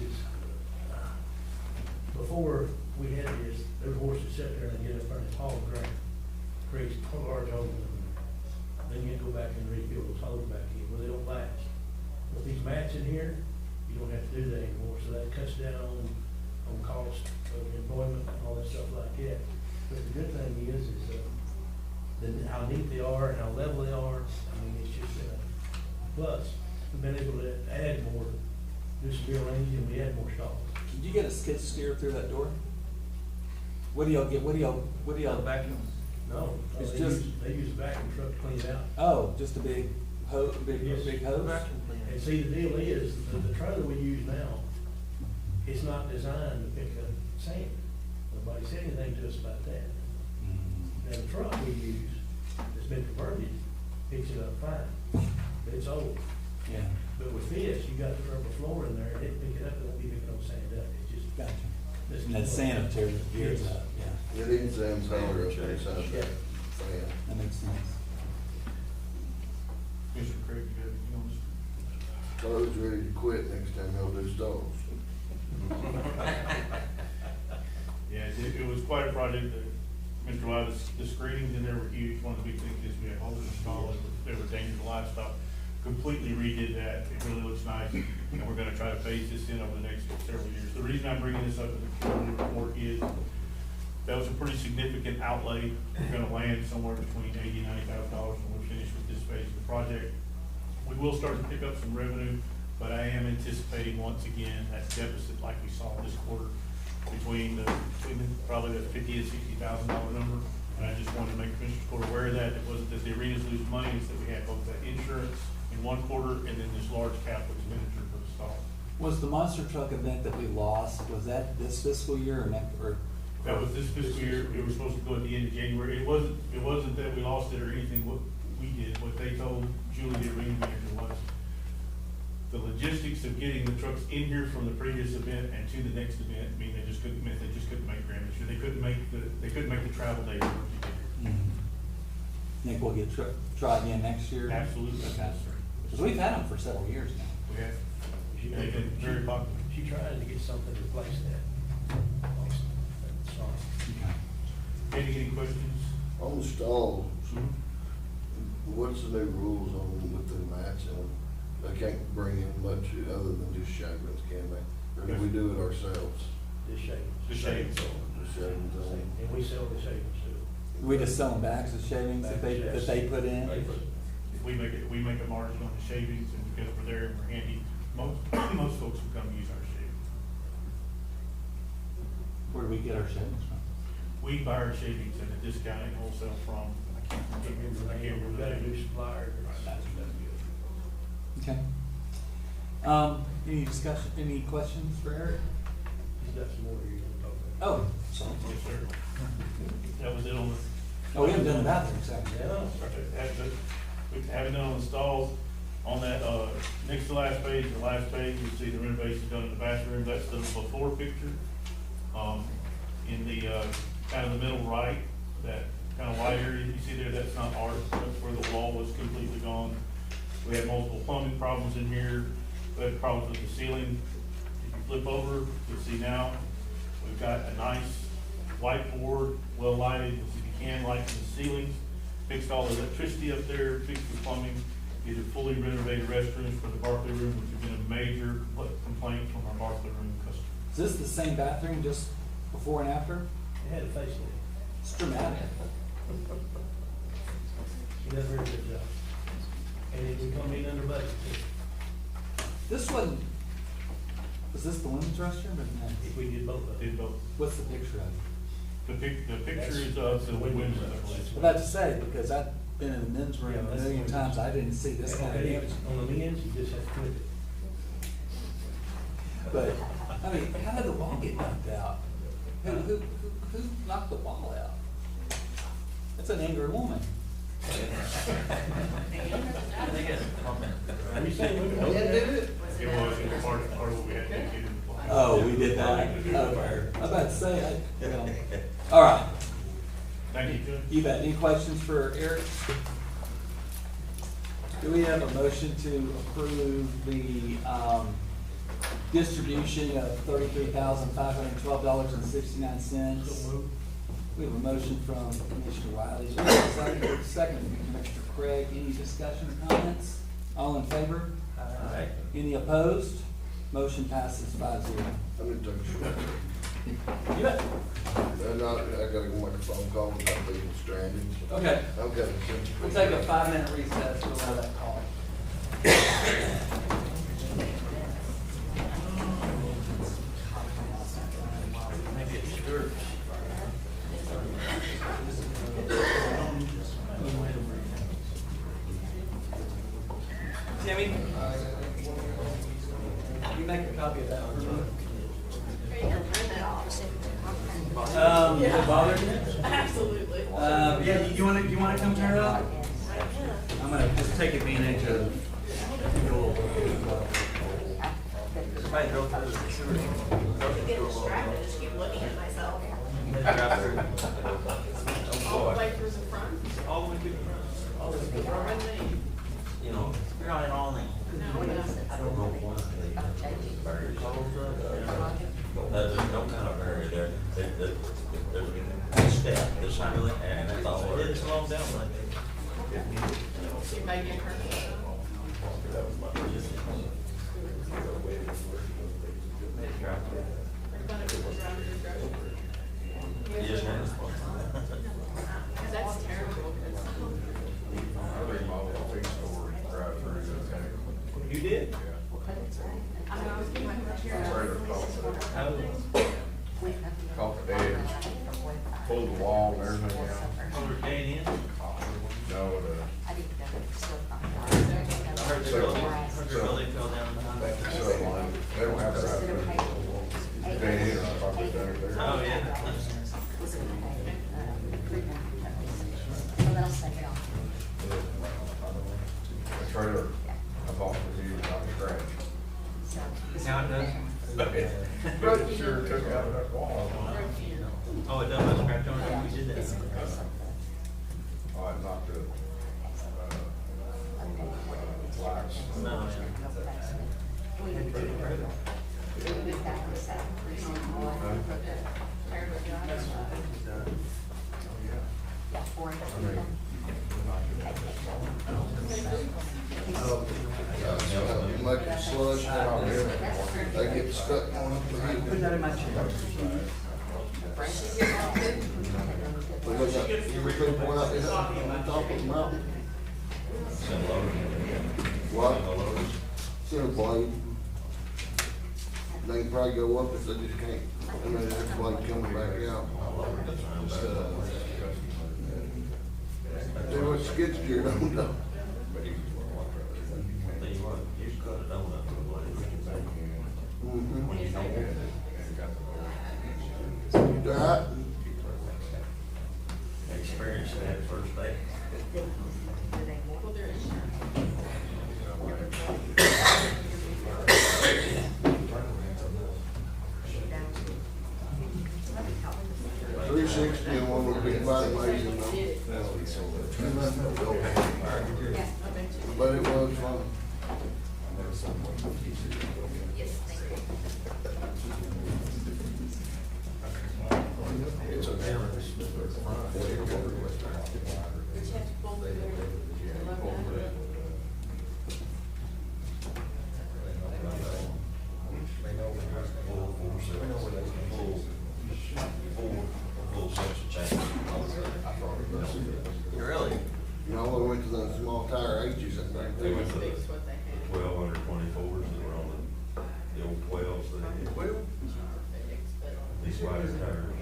before we had this, their horses sit there and get up there and haul the grain, creates a large hole in them. Then you go back and refill those holes back in, well, they don't last. With these mats in here, you don't have to do that anymore, so that cuts down on cost of employment and all that stuff like that. But the good thing is then how neat they are and how level they are. I mean, it's just, plus, we've been able to add more, do some rearranging, and we add more stalls. Did you get a skid steer through that door? What do y'all get? What do y'all vacuum? No, It's they just- use a vacuum truck to clean it out. Oh, just a big hose, Yes. big hose? And see, the deal is, the trailer we use now, it's not designed to pick up sand. Nobody said anything to us about that. Now, the truck we use, that's been converted, picks it up fine, but it's old. Yeah, But with this, you got the rubber floor in there, it pick it up, it won't be picking up sand up, it's just. gotcha. it's And that sand will tear the gears Yes. up, yeah, It exams higher up there, so, Yeah. yeah. that makes sense. Commissioner Craig, you got anything on this? Chloe's ready to quit next time y'all do stalls. Yeah, it was quite a project. Mr. Wild, the screenings in there were huge. One of the big things is we had holes installed, they were dangerous to livestock. Completely redid that. It really looks nice, and we're gonna try to phase this in over the next several years. The reason I'm bringing this up in the quarterly report is that was a pretty significant outlay. We're gonna land somewhere between $80,000 and $90,000 when we're finished with this phase of the project. We will start to pick up some revenue, but I am anticipating once again that deficit like we saw this quarter between probably the $50,000 to $60,000 number. And I just wanted to make Commissioners Court aware of that. It wasn't that the arenas lose money, it's that we had both the insurance in one quarter and then this large capital expenditure for the stall. Was the monster truck event that we lost, was that this fiscal year or next, or? That was this fiscal year. It was supposed to go at the end of January. It wasn't that we lost it or anything, what we did, what they told Julie, the arena manager, was the logistics of getting the trucks in here from the previous event and to the next event, mean they just couldn't make Grand Mission. They couldn't make the travel day work to get here. Think we'll get, try again next year? Absolutely. Okay. Because we've had them for several years now. We have, they've been very popular. She tried to get something to replace that. Any questions? On the stalls, what's the new rules on them with the mats in them? They can't bring in much other than just shavings, can they? Or do we do it ourselves? Just shavings. The shades. Just shavings on them? And we sell the shavings too. We just selling bags of shavings that they put in? We make a margin on the shavings, and because we're there and we're handy, most folks will come use our shavings. Where do we get our shavings from? We buy our shavings at a discounted wholesale from, I can't remember We've got the a new name. supplier. Okay. Any discussion, any questions for Eric? He's got some more you're gonna talk about. Oh, sorry. Yes, sir. That was it on the. Oh, we haven't done the bathrooms, have we? We haven't done on the stalls. On that, next to last page, you see the renovation done in the bathroom. That's the before picture. In the, kind of the middle right, that kind of white area you see there, that's not art. That's where the wall was completely gone. We had multiple plumbing problems in here. We had problems with the ceiling. If you flip over, you'll see now, we've got a nice whiteboard, well lighted, with the can lights in the ceilings. Fixed all the electricity up there, fixed the plumbing, did a fully renovated restrooms for the Barclay room, which has been a major complaint from our Barclay room customers. Is this the same bathroom, just before and after? They had a facelift. It's dramatic. She does a very good job. And it will come in under budget too. This wasn't, was this the women's restroom or the men's? If we did both of them. Did both. What's the picture of it? The picture is of the women's. I'm about to say, because I've been in the men's room Yeah, a that's million the times, I didn't see this kind of Okay, damage. on the men's, you just have to flip it. But, I mean, how did the wall get knocked out? Who knocked the wall out? That's an angry woman. Are you saying women? Yeah, did it? It was part of what we had to get in the plan. Oh, we did that? Okay. I'm about to say, all right. Thank you, Judge. You bet. Any questions for Eric? Do we have a motion to approve the, distribution of $33,512.69? We have a motion from Commissioner Wiley. Is there a second from Commissioner Craig. Any discussion or comments? All in favor? Aye. Any opposed? Motion passes 5-0. I'm gonna take a short. You bet. And I gotta go make a phone call about being stranded. Okay. Okay. We'll take a 5-minute recess to allow that call. Maybe it's Stuart. Timmy? You make a copy of that for me? Bother you? Absolutely. Yeah, you wanna come turn it on? I'm gonna just take advantage of your. Get distracted, just keep looking at myself. All the way through the front? All the way to the front. Or with me? You know, you're not only. No, no. I don't know why there's no kind of barrier there. There's a step, there's not really, and that's all. It didn't slow down like that. You may get hurt. Yes, ma'am. Caught the edge, pulled the wall and everything out. Over K&N? No, I heard they really fell down behind. they don't have that. They need it, I thought they done it there. Oh, yeah. The trailer, I bought for you, not scratch. Now it does? It sure took out that wall. Oh, it does, scratch on it, we did that. Oh, it knocked the, lights. No, Make it slush down there, they get stuck on up the hill. Put that in my chair. But look at, you people out there on top of the mountain. What? Center blade. They can probably go up if they just can't, and then that blade coming back out. Do what skid steer don't know. Tell you what, you cut a donut with a blade. That, Experience that first day. $360 and one would be about amazing though. But it was fun. It's a difference. Full sense of change. Really? You know, we went to the small tire ages and They went to the 1224s that were on the old 12s. These wider tires.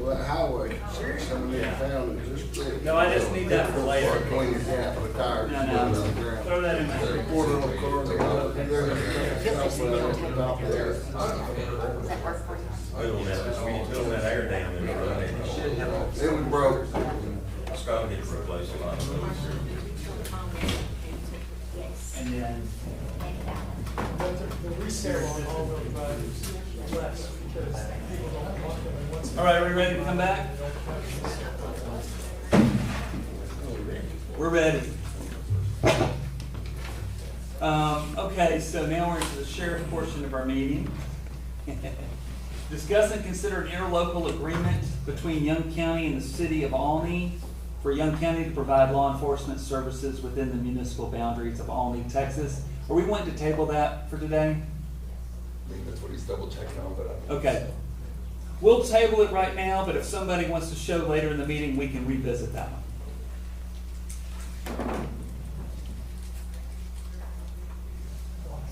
well, that highway, coming in town is just thick. No, I just need that for later. Between the gap of the tires. No, no, throw that in my. They're quarter of a car, they got up there, the top of there. We don't have that air dam in it, right? It was broke. Scott needs to replace a lot of those. And then, all right, are we ready to come back? We're ready. Okay, so now we're into the sheriff portion of our meeting. Discuss and consider an interlocal agreement between Young County and the city of Alny for Young County to provide law enforcement services within the municipal boundaries of Alny, Texas. Are we wanting to table that for today? I think that's what he's double checking on, but I. Okay. We'll table it right now, but if somebody wants to show later in the meeting, we can revisit that one.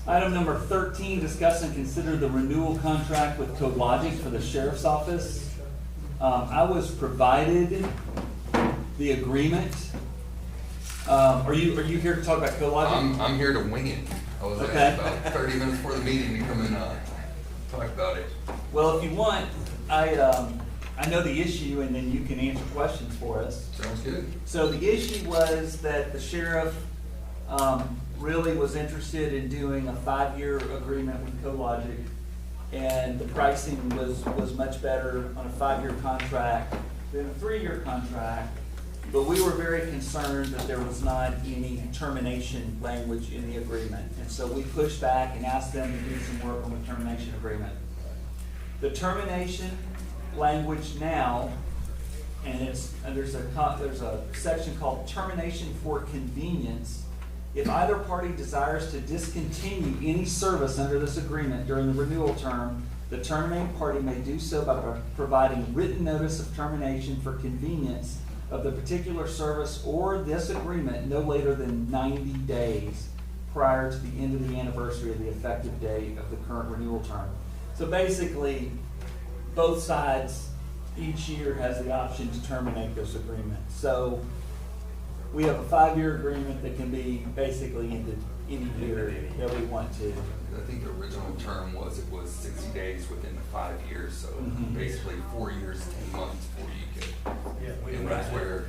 Item number 13, discuss and consider the renewal contract with CodeLogic for the sheriff's office. I was provided the agreement. Are you here to talk about CodeLogic? I'm here to wing it. I was Okay. asked about 30 minutes before the meeting to come and talk about it. Well, if you want, I know the issue, and then you can answer questions for us. Sounds good. So the issue was that the sheriff really was interested in doing a 5-year agreement with CodeLogic, and the pricing was much better on a 5-year contract than a 3-year contract. But we were very concerned that there was not any termination language in the agreement. And so we pushed back and asked them to do some work on the termination agreement. The termination language now, and there's a section called termination for convenience. If either party desires to discontinue any service under this agreement during the renewal term, the terminating party may do so by providing written notice of termination for convenience of the particular service or this agreement no later than 90 days prior to the end of the anniversary of the effective date of the current renewal term. So basically, both sides each year has the option to terminate this agreement. So we have a 5-year agreement that can be basically ended any year that we want to. I think the original term was, it was 60 days within the 5 years, so basically 4 years, 10 months before you could. And that's where,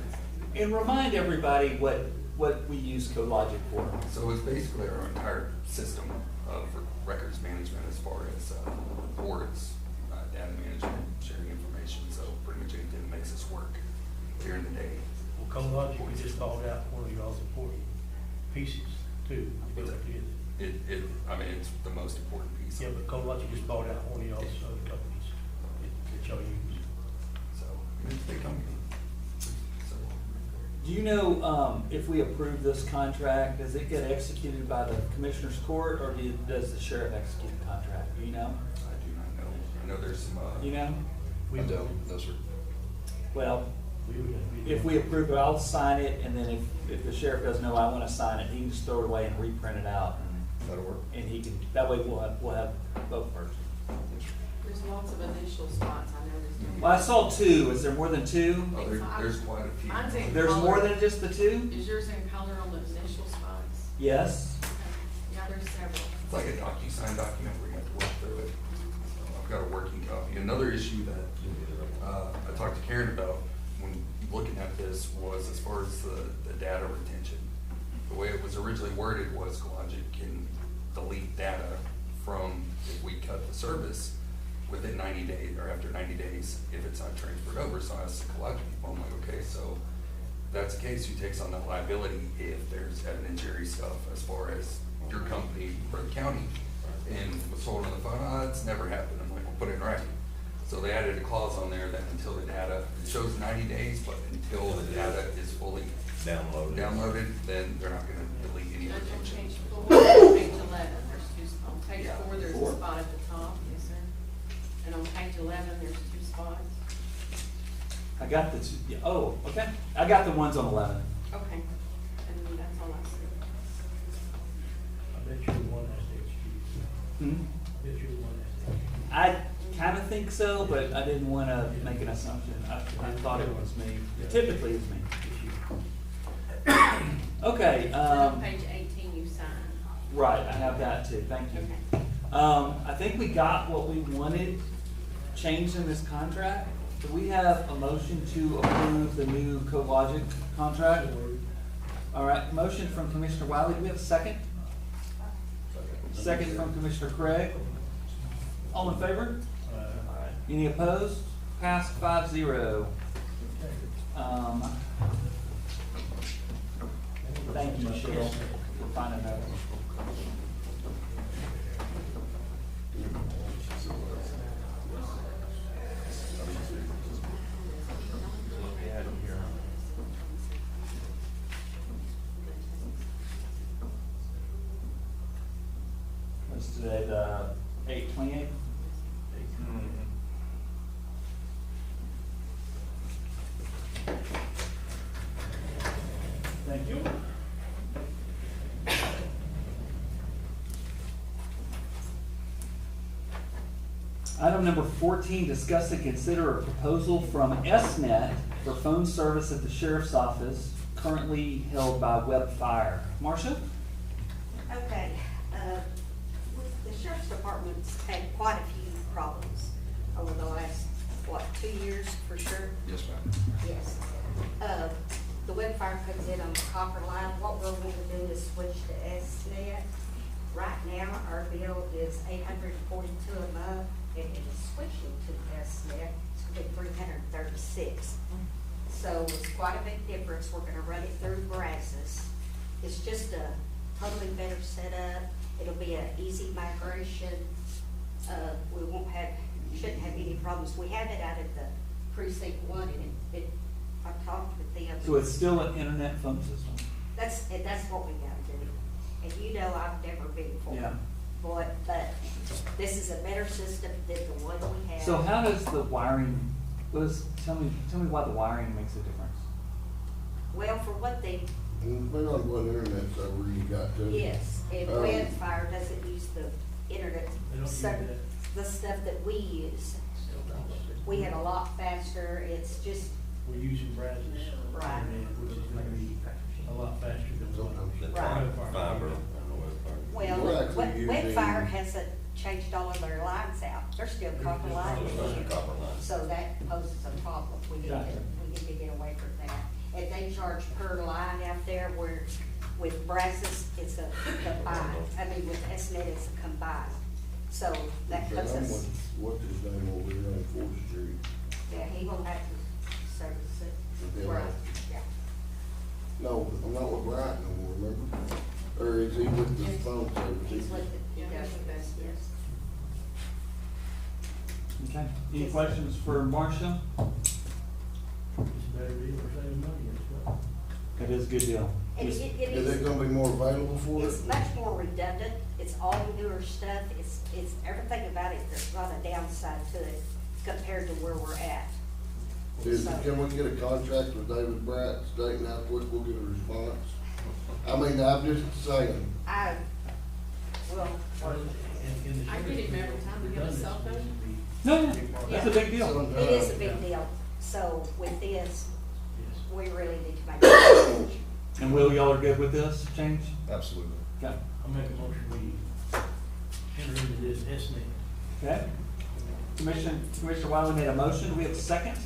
And remind everybody what we use CodeLogic for. so it's basically our entire system of records management as far as boards, data management, sharing information, so pretty much anything that makes us work during the day. Well, CodeLogic, we just called out one of y'all's important pieces too. to go together. I mean, it's the most important piece. Yeah, but CodeLogic just bought out one of y'all's other companies that y'all use. So, I mean, it's a big company. So, Do you know if we approve this contract, does it get executed by the Commissioner's Court, or does the sheriff execute the contract? Do you know? I do not know. I know there's some, You know? We don't. those are, Well, We would. if we approve it, I'll sign it, and then if the sheriff doesn't know I want to sign it, he can just throw it away and reprint it out. that'll work. And he can, that way we'll have both versions. There's lots of initial spots, I noticed. Well, I saw 2. Is there more than 2? Oh, there's quite a few. Mine's in There's color. more than just the 2? Is yours in color on the initial spots? Yes. Okay. Yeah, there's several. It's like a DocuSign document where you have to work through it. So I've got a working copy. Another issue that I talked to Karen about when looking at this was as far as the data retention. The way it was originally worded was CodeLogic can delete data from, if we cut the service within 90 days or after 90 days if it's not transferred over. So I asked the CodeLogic people, I'm like, okay, so if that's the case, who takes on that liability if there's evidentiary stuff as far as your company or the county and was sold on the phone? It's never happened. I'm like, we'll put it in writing. So they added a clause on there that until the data, it shows 90 days, but until the data is fully downloaded, then they're not gonna delete any On retention. page 4, page 11, there's two, on page Yeah. 4, there's a spot at the top, yes, sir. And on page 11, there's 2 spots. I got the 2. Yeah, oh, okay. I got the ones on 11. Okay. And that's all I see. I bet you're the one that's executed. Hmm? I bet you're the one that's executed. I kind of think so, but I didn't want to make an assumption. I thought it was me. Typically, it's me. Okay. Then on page 18, you sign. Right, I have that too. Thank you. Okay. I think we got what we wanted changed in this contract. Do we have a motion to approve the new CodeLogic contract? All right, motion from Commissioner Wiley. Do we have a second? Second from Commissioner Craig. All in favor? Any opposed? Passed 5-0. Thank you, Michelle, for finding that. What's today, the 8/28? Thank you. Item number 14, discuss and consider a proposal from SNet for phone service at the sheriff's office, currently held by WebFire. Marcia? Okay, the sheriff's department's had quite a few problems over the last, 2 years for sure? Yes, ma'am. Yes. The WebFire comes in on the copper line. What we're going to do is switch to SNet. Right now, our bill is $842 a month, and it is switching to SNet. It's going to be $336. So it's quite a big difference. We're gonna run it through Brazos. It's just a totally better setup. It'll be an easy migration. We shouldn't have any problems. We have it out at the precinct 1, and I've talked with them. So it's still an internet phone system? That's what we gotta do. And you know I've never been for it. Yeah. But this is a better system than the one we have. So how does the wiring, tell me why the wiring makes a difference? Well, for what they, Depending on what internet server you got too. yes, and Um, Webfire doesn't use the internet, They don't use so that. the stuff that we use. We had a lot faster, it's just, We're using Brazos Right. internet, which is gonna be a lot faster than what. Right. Fiber. well, We're actually Webfire using- hasn't changed all of their lines out. They're still copper lines. Copper line. So that poses a problem. We need to get away from that. And they charge per line out there where with Brazos, it's a combined. I mean, with SNet, it's a combined. So that puts us, What's his name over there on Fourth Street? yeah, he will have to service it. Yeah. Right, yeah. No, I'm not with Brian no more, remember? Or is he with the phone service? He's with it, he does with us, yes. Okay, any questions for Marcia? It's a better deal for saving money, as well. It is a good deal. And it Is it is, gonna be more available for it's it? much more redundant. It's all newer stuff. It's everything about it. There's not a downside to it compared to where we're at. Can we get a contract with David Bratt stating how quick we'll get a response? I mean, I'm just saying. Well, And I get him every time we have a cell phone. No, yeah, that's a big deal. it is a big deal. So with this, we really need to make a change. And Will, y'all are good with this change? Absolutely. Okay. I'll make a motion, we enter into this SNet. Okay. Commissioner Wiley made a motion. Do we have a second?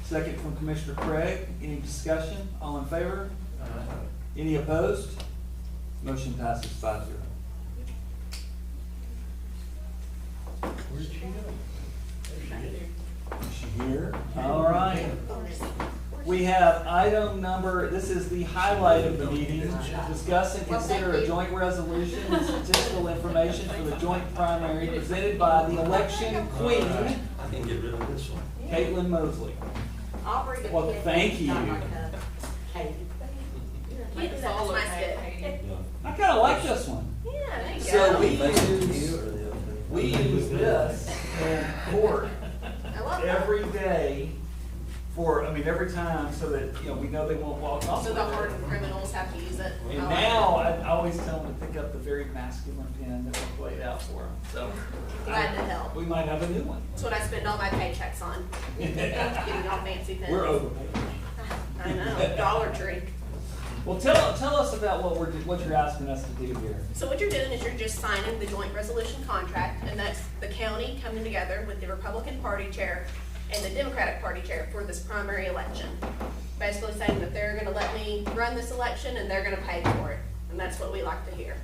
Second from Commissioner Craig. Any discussion? All in favor? Any opposed? Motion passes 5-0. Where'd she go? There she is. Is she here? All right. We have item number, this is the highlight of the meeting. Discuss and consider a joint resolution and statistical information for the joint primary presented by the election queen, I can get rid of this one. Caitlin Mosley. I'll bring it. Well, thank you. Not like Katie. Like a follow tag. I kinda like this one. Yeah, there you So go. we use this in court I love that. every day for, every time, so that, we know they won't walk off So with the it. hardened criminals have to use it. And I like now, I always tell them to pick up the very masculine pen that we played out for them, so. Glad to help. We might have a new one. That's what I spend all my paychecks on. Getting all fancy pens. We're overpaid. I know, Dollar Tree. Well, tell us about what you're asking us to do here. So what you're doing is you're just signing the joint resolution contract, and that's the county coming together with the Republican Party chair and the Democratic Party chair for this primary election. Basically saying that they're gonna let me run this election and they're gonna pay for it, and that's what we like to hear.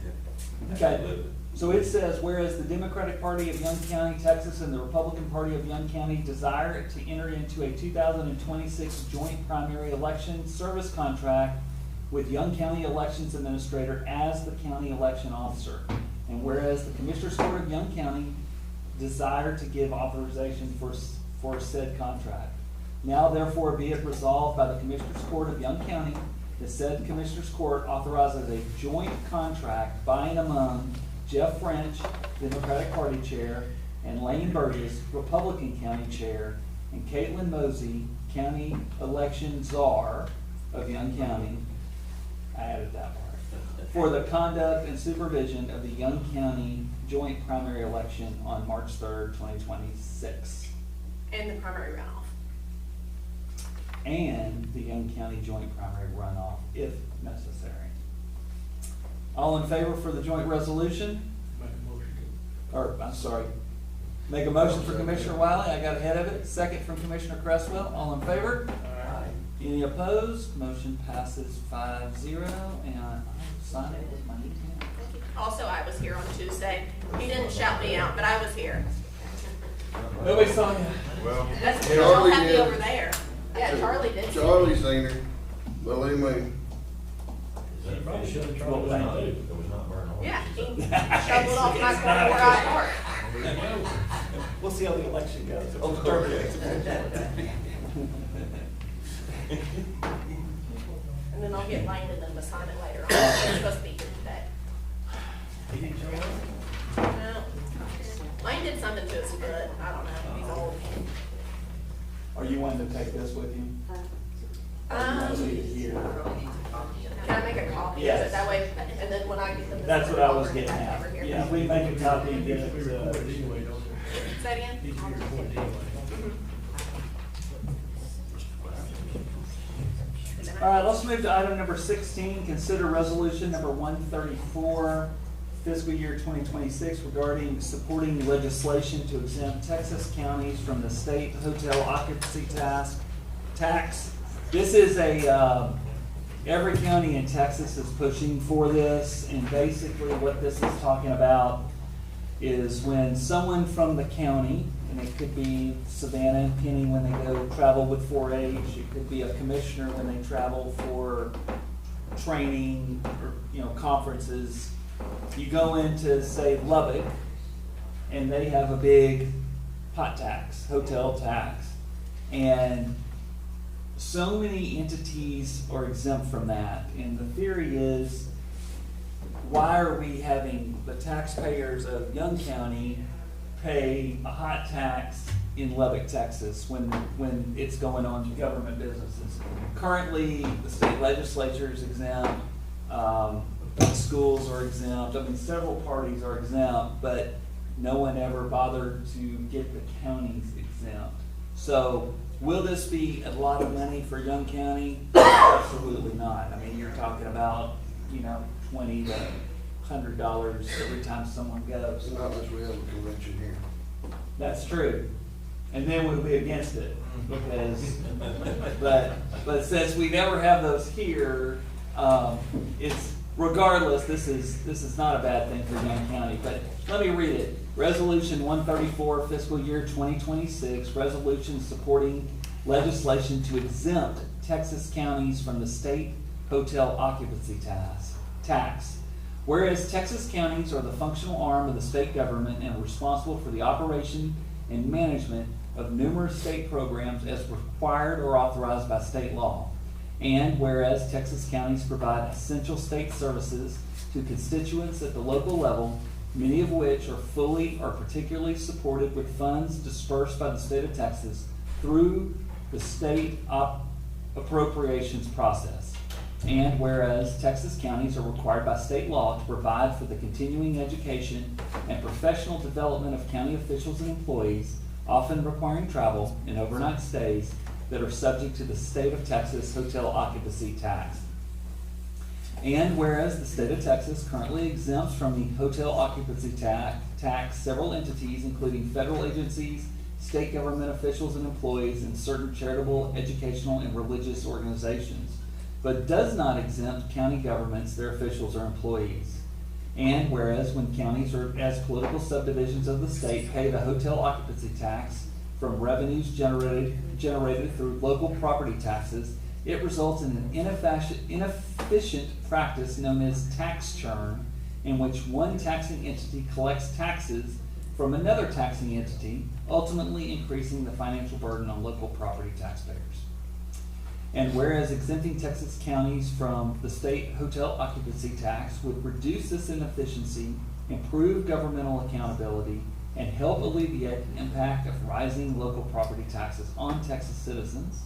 Okay, so it says, whereas the Democratic Party of Young County, Texas, and the Republican Party of Young County desire to enter into a 2026 joint primary election service contract with Young County Elections Administrator as the county election officer. And whereas the Commissioners Court of Young County desire to give authorization for said contract. Now therefore be it resolved by the Commissioners Court of Young County that said Commissioners Court authorizes a joint contract by and among Jeff French, Democratic Party Chair, and Lane Burgess, Republican County Chair, and Caitlin Mosey, County Election Czar of Young County. I added that part. For the conduct and supervision of the Young County joint primary election on March 3rd, 2026. And the primary runoff. And the Young County joint primary runoff, if necessary. All in favor for the joint resolution? Make a motion. Or, I'm sorry, make a motion for Commissioner Wiley, I got ahead of it. Second from Commissioner Cresswell, all in favor? Aye. Any opposed? Motion passes 5-0, and I'll sign it with my new pen. Also, I was here on Tuesday. He didn't shout me out, but I was here. Nobody saw you. Well, That's Charlie y'all have me did. over there. Yeah, Charlie did. Charlie seen her, believe me. Is that Probably should've tried What was to not, do. it was not burned on. Yeah, he shoveled off my corner where I park. We'll see how the election goes. Oh, okay. And then I'll get Lane and them to sign it later on. They're supposed to be here today. He didn't show up? No. Lane did something to his foot. I don't know. He's old. Are you wanting to take this with you? Can I make a copy of Yes. it, that way, and then when I get them. to That's send what I it was over, getting have it at. over here. Yeah, if we make a copy and get it to, Say that again? all right, let's move to item number 16, consider resolution number 134, fiscal year 2026, regarding supporting legislation to exempt Texas counties from the state hotel occupancy tax. This is every county in Texas is pushing for this, and basically what this is talking about is when someone from the county, and it could be Savannah and Penny when they go travel with 4-H, it could be a commissioner when they travel for training or, conferences. You go into, say, Lubbock, and they have a big hot tax, hotel tax, and so many entities are exempt from that. And the theory is, why are we having the taxpayers of Young County pay a hot tax in Lubbock, Texas, when it's going on to government businesses? Currently, the state legislature is exempt, schools are exempt, several parties are exempt, but no one ever bothered to get the counties exempt. So, will this be a lot of money for Young County? Absolutely not. You're talking about, $20 to $100 every time someone goes. Not unless we have a convention here. That's true. And then we'll be against it, because, but since we never have those here, it's, regardless, this is not a bad thing for Young County. But let me read it. Resolution 134, fiscal year 2026, resolution supporting legislation to exempt Texas counties from the state hotel occupancy tax. Whereas Texas counties are the functional arm of the state government and are responsible for the operation and management of numerous state programs as required or authorized by state law. And whereas Texas counties provide essential state services to constituents at the local level, many of which are fully or particularly supported with funds dispersed by the state of Texas through the state appropriations process. And whereas Texas counties are required by state law to provide for the continuing education and professional development of county officials and employees, often requiring travel and overnight stays that are subject to the state of Texas hotel occupancy tax. And whereas the state of Texas currently exempts from the hotel occupancy tax several entities, including federal agencies, state government officials and employees, and certain charitable, educational, and religious organizations, but does not exempt county governments, their officials, or employees. And whereas when counties or as political subdivisions of the state pay the hotel occupancy tax from revenues generated through local property taxes, it results in an inefficient practice known as tax churn, in which one taxing entity collects taxes from another taxing entity, ultimately increasing the financial burden on local property taxpayers. And whereas exempting Texas counties from the state hotel occupancy tax would reduce this inefficiency, improve governmental accountability, and help alleviate the impact of rising local property taxes on Texas citizens.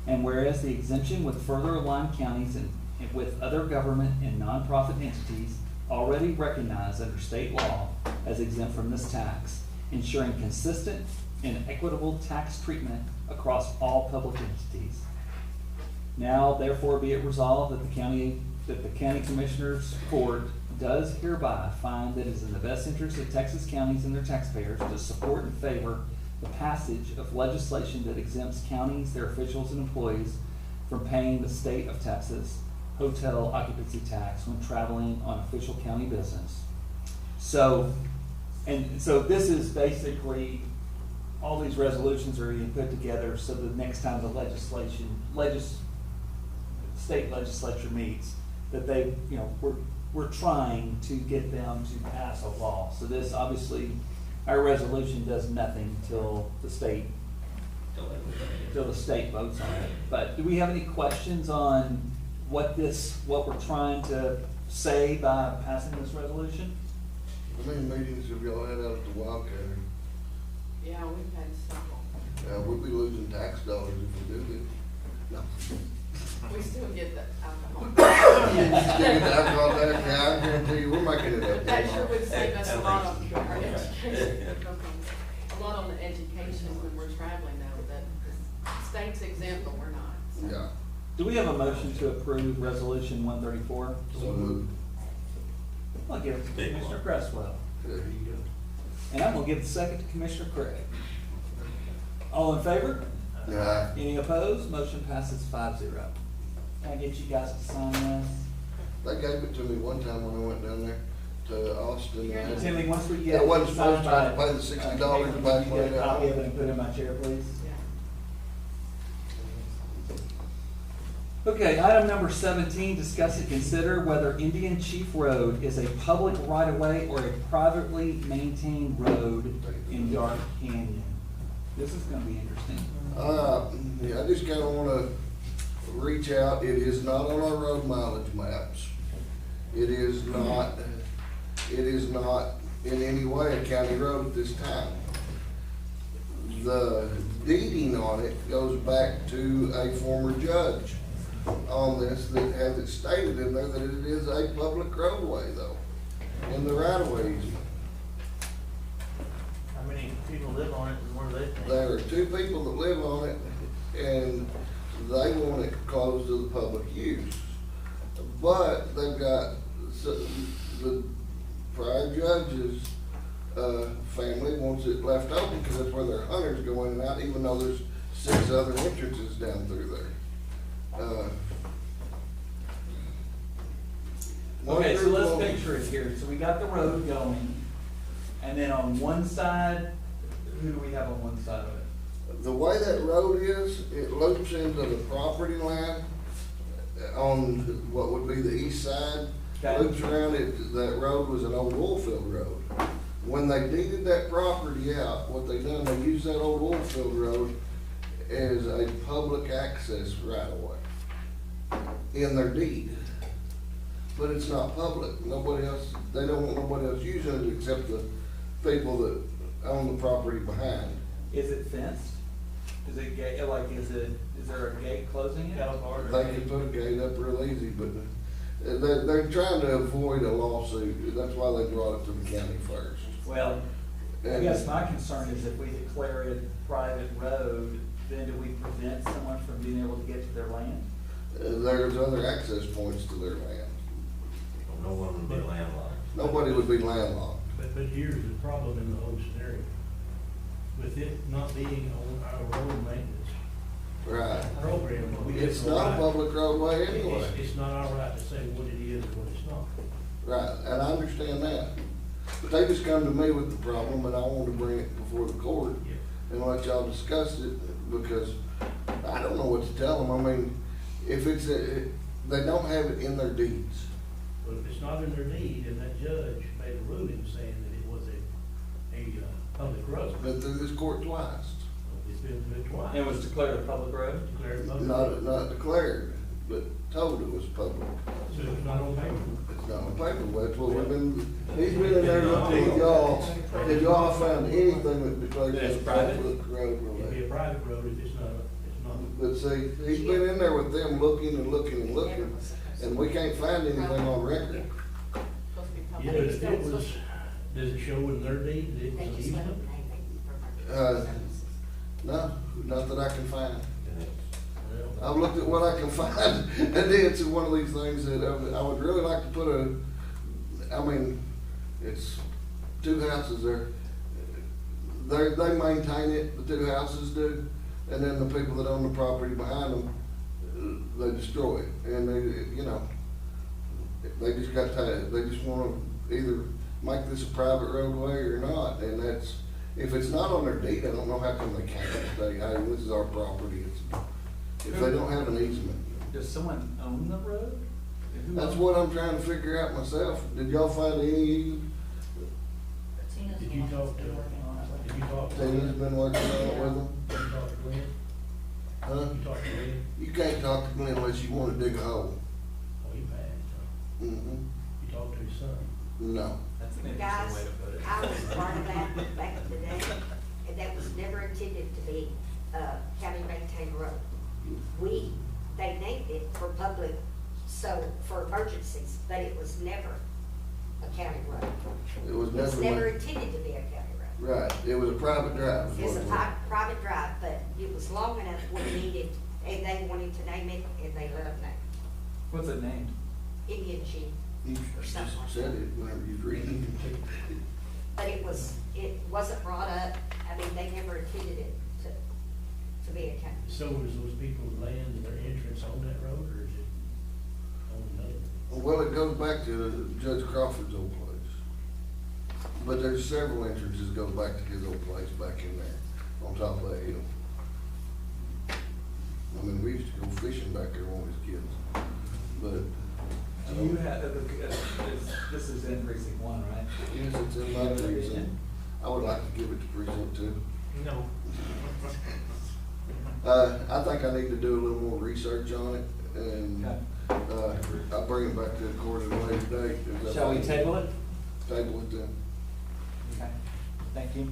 And whereas the exemption would further align counties and with other government and nonprofit entities already recognized under state law as exempt from this tax, ensuring consistent and equitable tax treatment across all public entities. Now, therefore, be it resolved that the county commissioners court does hereby find that it is in the best interest of Texas counties and their taxpayers to support and favor the passage of legislation that exempts counties, their officials, and employees from paying the state of Texas hotel occupancy tax when traveling on official county business. So this is basically, all these resolutions are being put together so the next time the state legislature meets, that they, we're trying to get them to pass a law. So this, obviously, our resolution does nothing till the state votes on it. But do we have any questions on what we're trying to say by passing this resolution? How many meetings have y'all had out at the Wildcat? Yeah, we've had several. We'll be losing tax dollars if we do this. No. We still get the alcohol. Alcohol tax, yeah, I guarantee you, we're making it up. That sure would save us a At lot least. on our education. A lot on the education when we're traveling though, that the state's exempt, but we're not. So. Yeah. Do we have a motion to approve resolution 134? So moved. I'll give it to Big Commissioner one. Cresswell. There you go. And I'm gonna give the second to Commissioner Craig. All in favor? Yeah. Any opposed? Motion passes 5-0. Can I get you guys to sign this? They gave it to me one time when I went down there to Austin. And Timmy, once we get. That wasn't supposed to signed by, pay the $60 Can back you when I get a got copy of home. it and put it in my chair, please? Yeah. Okay, item number 17, discuss and consider whether Indian Chief Road is a public right-of-way or a privately maintained road in Dark Canyon. This is gonna be interesting. Yeah, I just kinda wanna reach out, it is not on our road mileage maps. It is not in any way a county road at this time. The deeding on it goes back to a former judge on this that has it stated in there that it is a public roadway though, in the right of way easement. How many people live on it and where they think? There are two people that live on it, and they want it closed to the public use. But they've got, the prior judge's, family wants it left open, because that's where their hunters go in and out, even though there's 6 other entrances down through there. Okay, so let's picture it here. So we got the road going, and then on one side, who do we have on one side of it? The way that road is, it loops into the property line on what would be the east side. Okay. Loops around it, that road was an old oil field road. When they deeded that property out, what they done, they used that old oil field road as a public access right of way in their deed. But it's not public. Nobody else, they don't want nobody else using it except the people that own the property behind. Is it fenced? Is it gate, is there a gate closing it? They can put a gate up real easy, but they're trying to avoid a lawsuit. That's why they brought it to the county first. Well, I guess my concern is if we declare it a private road, then do we prevent someone from being able to get to their land? There's other access points to their land. No one would be landlocked. Nobody would be landlocked. But here's the problem in the whole scenario. With it not being on our road maintenance Right. program. we have It's no not a right- public roadway anyway. It's not our right to say what it is or what it's not. Right, and I understand that. But they just come to me with the problem, and I want to bring it before the court and let y'all discuss it, because I don't know what to tell them. I mean, if it's, they don't have it in their deeds. But if it's not in their deed, and that judge made a ruling saying that it was a public road, Been through this court twice. it's been through it twice. It was declared a public road? Declared public road. Not declared, but told it was public. So it's not on paper. It's not on paper, but that's what we've been, he's been in there looking at y'all. Did y'all find anything that declares it a public road? It'd be a private road if it's not. But see, he's been in there with them looking and looking and looking, and we can't find anything on record. Supposed to be public. Yeah, but if it was, does it show in their deed that it They was just let easement? them No, not that I can find. Well, I've looked at what I can find, and it's one of these things that I would really like to put I mean, it's 2 houses there. They maintain it, the 2 houses do, and then the people that own the property behind them, they destroy it, and they, you know, they just got tired, they just wanna either make this a private roadway or not, and that's, if it's not on their deed, I don't know how come they can't say, hey, this is our property, if they don't have an easement. Does someone own the road? Who That's owns- what I'm trying to figure out myself. Did y'all find any, Did you talk to, Tina's been working on it with them? Did you talk to Glenn? Huh? You talked to Glenn? You can't talk to Glenn unless you wanna dig a hole. Oh, he passed, huh? Mm-hmm. You talked to his son? No. That's an Guys, interesting way to put it. I was part of that back in the day, and that was never intended to be a county maintained road. We they named it for public, so, for emergencies, but it was never a county road. It was It's never never, intended to be a county road. right, it was a private drive. is It's what a it was. private drive, but it was long enough we needed, and they wanted to name it, and they let them name What's it named? it. Indian Chief. You Or just something like said it whenever you read it. But it wasn't brought up, I mean, they never intended it to be a county. So is those people's land and their entrance on that road, or is it on another? Well, it goes back to Judge Crawford's old place. But there's several entrances that go back to his old place back in there, on top of that hill. I mean, we used to go fishing back there when we was kids, but. Do you have, this is in precinct one, right? Yes, it's in my precinct. I would like to give it to precinct two. No. I think I need to do a little more research on it, and, I'll bring it back to the court at a later date. Is that Shall we fine? table it? Table it then. Okay, thank you.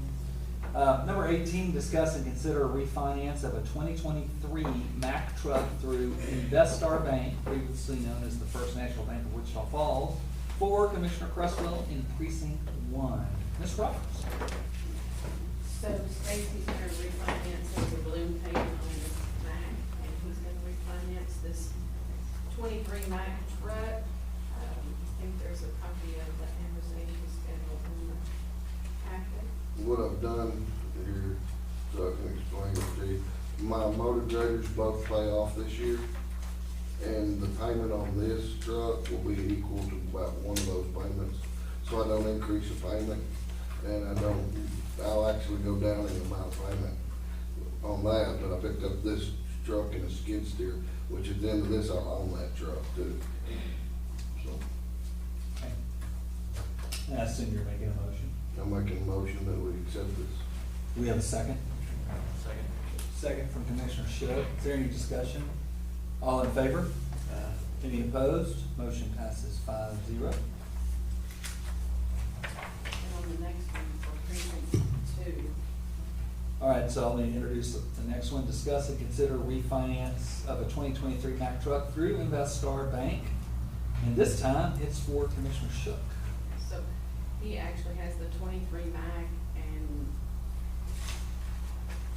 Number 18, discuss and consider a refinance of a 2023 Mack truck through Investar Bank, previously known as the First National Bank of Wichita Falls, for Commissioner Cresswell in Precinct 1. Ms. Roberts? So Stacy's gonna refinance the balloon payment on this Mack, and he's gonna refinance this 23 Mack truck. I think there's a copy of the amortization schedule in the packet. What I've done here, so I can explain it to you, my motor graders both pay off this year, and the payment on this truck will be equal to about one of those payments, so I don't increase the payment, and I'll actually go down in the amount of payment on that, but I picked up this truck and a skid steer, which at the end of this, I'll own that truck too. So, Okay. I assume you're making a motion. I'm making a motion that we accept this. Do we have a second? Second. Second from Commissioner Shook. Is there any discussion? All in favor? Any opposed? Motion passes 5-0. And on the next one for precinct 2, All right, so I'll need to introduce the next one. Discuss and consider refinance of a 2023 Mack truck through Investar Bank. And this time, it's for Commissioner Shook. so he actually has the 23 Mack, and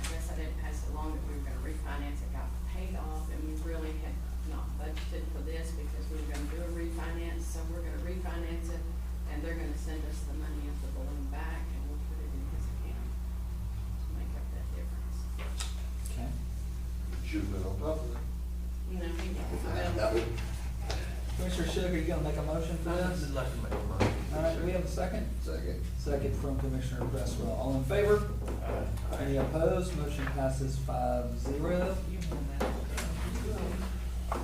I guess I didn't pass it along that we were gonna refinance. It got paid off, and we really had not budgeted for this because we were gonna do a refinance, so we're gonna refinance it, and they're gonna send us the money of the balloon back, and we'll put it in his account to make up that difference. Okay. Should've been on top of that. You know, That would- Commissioner Shook, are you gonna make a motion for this? I'd like to make a motion. All right, do we have a second? Second. Second from Commissioner Cresswell. All in favor? Any opposed? Motion passes 5-0. You want that?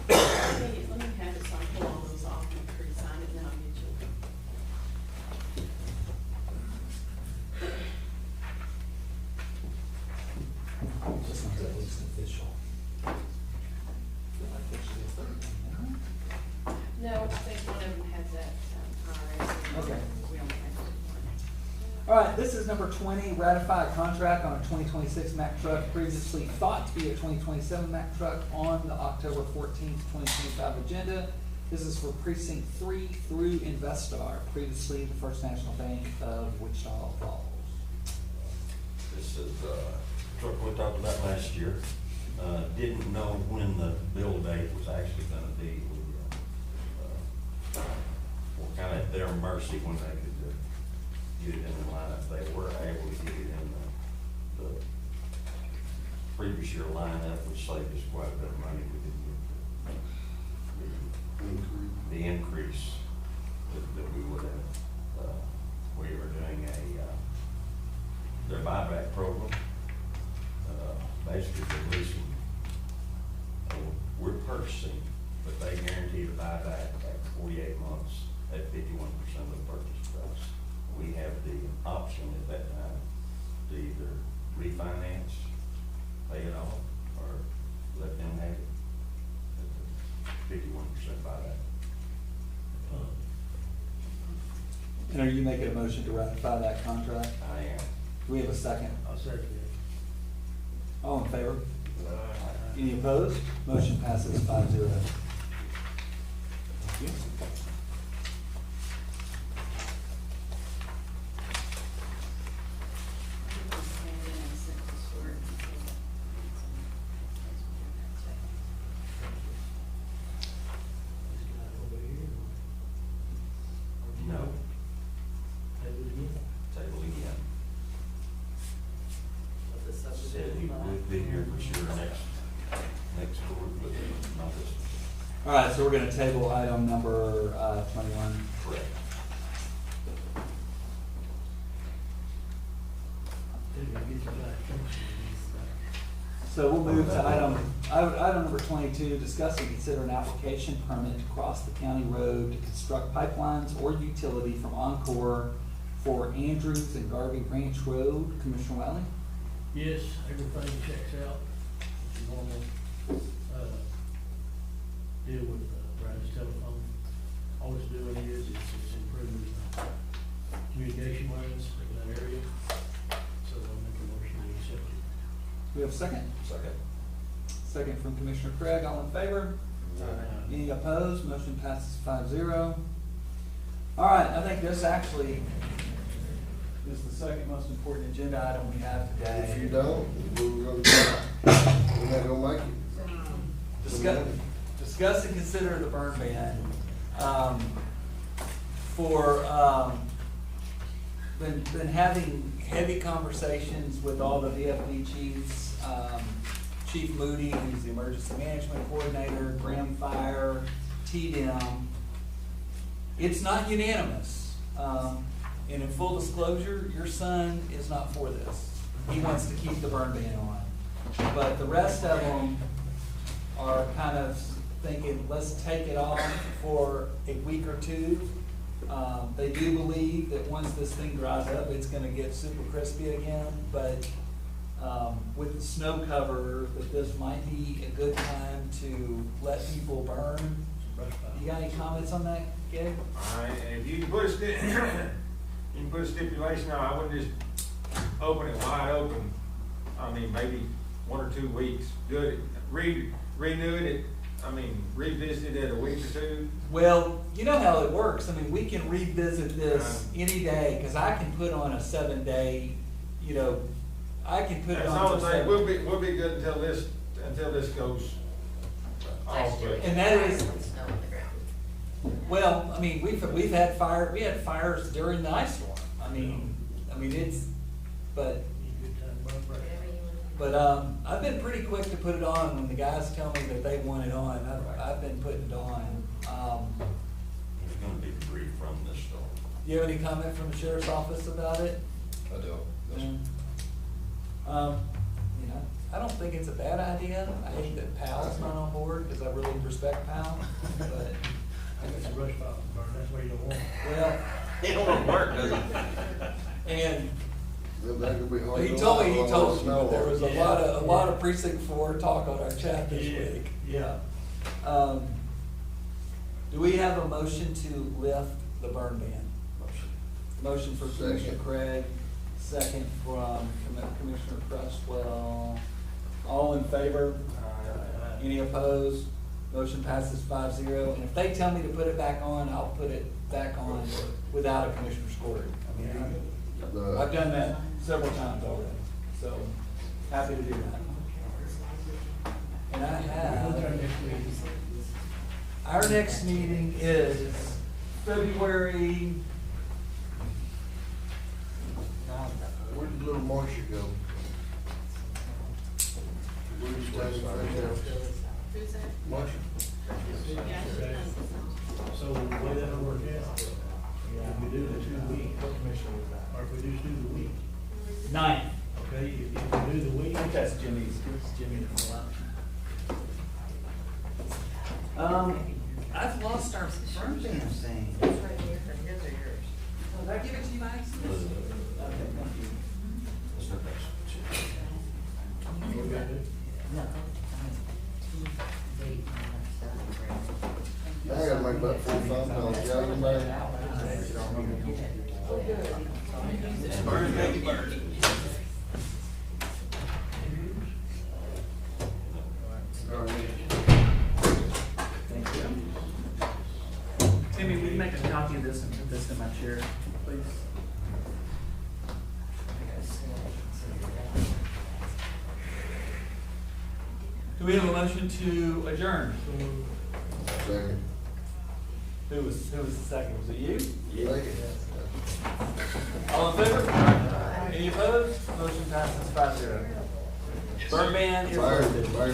Let me have it so I can pull all those off and pre-sign it, and then I'll get you. This one's at least official. No, I think one of them had that, IRS. Okay. We only had one. All right, this is number 20, ratify a contract on a 2026 Mack truck, previously thought to be a 2027 Mack truck on the October 14th, 2025 agenda. This is for precinct 3 through Investar, previously the First National Bank of Wichita Falls. This is, truck we talked about last year. Didn't know when the bill date was actually gonna be. We're kinda at their mercy when they could get it in the lineup. They were able to get it in the previous year lineup, which saved us quite a bit of money. We didn't get the increase that we would have. We were doing their buyback program. Basically, they're leasing, we're purchasing, but they guarantee the buyback after 48 months at 51% of the purchase price. We have the option at that time to either refinance, pay it off, or let them have it at the 51% buyback. And are you making a motion to ratify that contract? I am. Do we have a second? I'll second it. All in favor? Any opposed? Motion passes 5-0. Thank you. No. Table again. Said he would be here for sure next board, but not this one. All right, so we're gonna table item number 21. Correct. So we'll move to item number 22, discuss and consider an application permit to cross the county road to construct pipelines or utility from Encore for Andrews and Garvey Ranch Road. Commissioner Wiley? Yes, everything checks out. It's a normal, deal with Brad's telephone. All it's doing is it's improving communication lines in that area. So I'll make a motion to accept it. We have a second? Second. Second from Commissioner Craig, all in favor? Any opposed? Motion passes 5-0. All right, I think this actually is the second most important agenda item we have today. If you don't, we're not gonna make it. Discuss and consider the burn ban. Been having heavy conversations with all the VFD chiefs, Chief Moody, who's the emergency management coordinator, Graham Fire, TDM. It's not unanimous. And in full disclosure, your son is not for this. He wants to keep the burn ban on. But the rest of them are kind of thinking, let's take it off for a week or two. They do believe that once this thing dries up, it's gonna get super crispy again, but with the snow cover, that this might be a good time to let people burn. You got any comments on that, Gabe? If you can put a stipulation on, I wouldn't just open it wide open. I mean, maybe 1 or 2 weeks, do it, renew it, revisit it a week or two. Well, you know how it works. I mean, we can revisit this any day, because I can put on a 7-day, I can put it That's on. all I'm for saying, 7 we'll be good until this goes off. And that is, well, I mean, we've had fires during the ice storm. I mean, it's, but I've been pretty quick to put it on when the guys tell me that they want it on. I've been putting it on. There's gonna be debris from this storm. Do you have any comment from the sheriff's office about it? I don't. I don't think it's a bad idea. I hate that Pal's not on board, because I really respect Pal, but. It's a brush pile burn, that's where you don't want it. Well. He don't wanna work, does he? And That could be hard he to told me, lie. that there was a lot of precinct 4 talk on our chat this week. Yeah. Do we have a motion to lift the burn ban? Motion for Commissioner Second. Craig, second from Commissioner Cresswell. All in favor? Any opposed? Motion passes 5-0. And if they tell me to put it back on, I'll put it back on without a commissioner's court. I mean, I've done that several times already, so happy to do that. And I have, our next meeting is February. Where did little Marcia go? Where did you take her? Who's that? Marcia? Yeah, she's done some. So the way that'll work out, if we do the 2 week, or if we just do the week, 9th. okay, if we do the week. I think that's Jimmy's. Jimmy, I've lost our burn ban thing. It's right here, his or yours? Did I give it to you, Max? Okay, thank you. That's not what we gotta do? I gotta make about 4 phone calls, y'all, you mind? Burn, make it burn. Chair, please. Do we have a motion to adjourn? Second. Who was the second? Was it you? Second. All in favor? Any opposed? Motion passes 5-0. Burn ban is Fire, lifted. fire.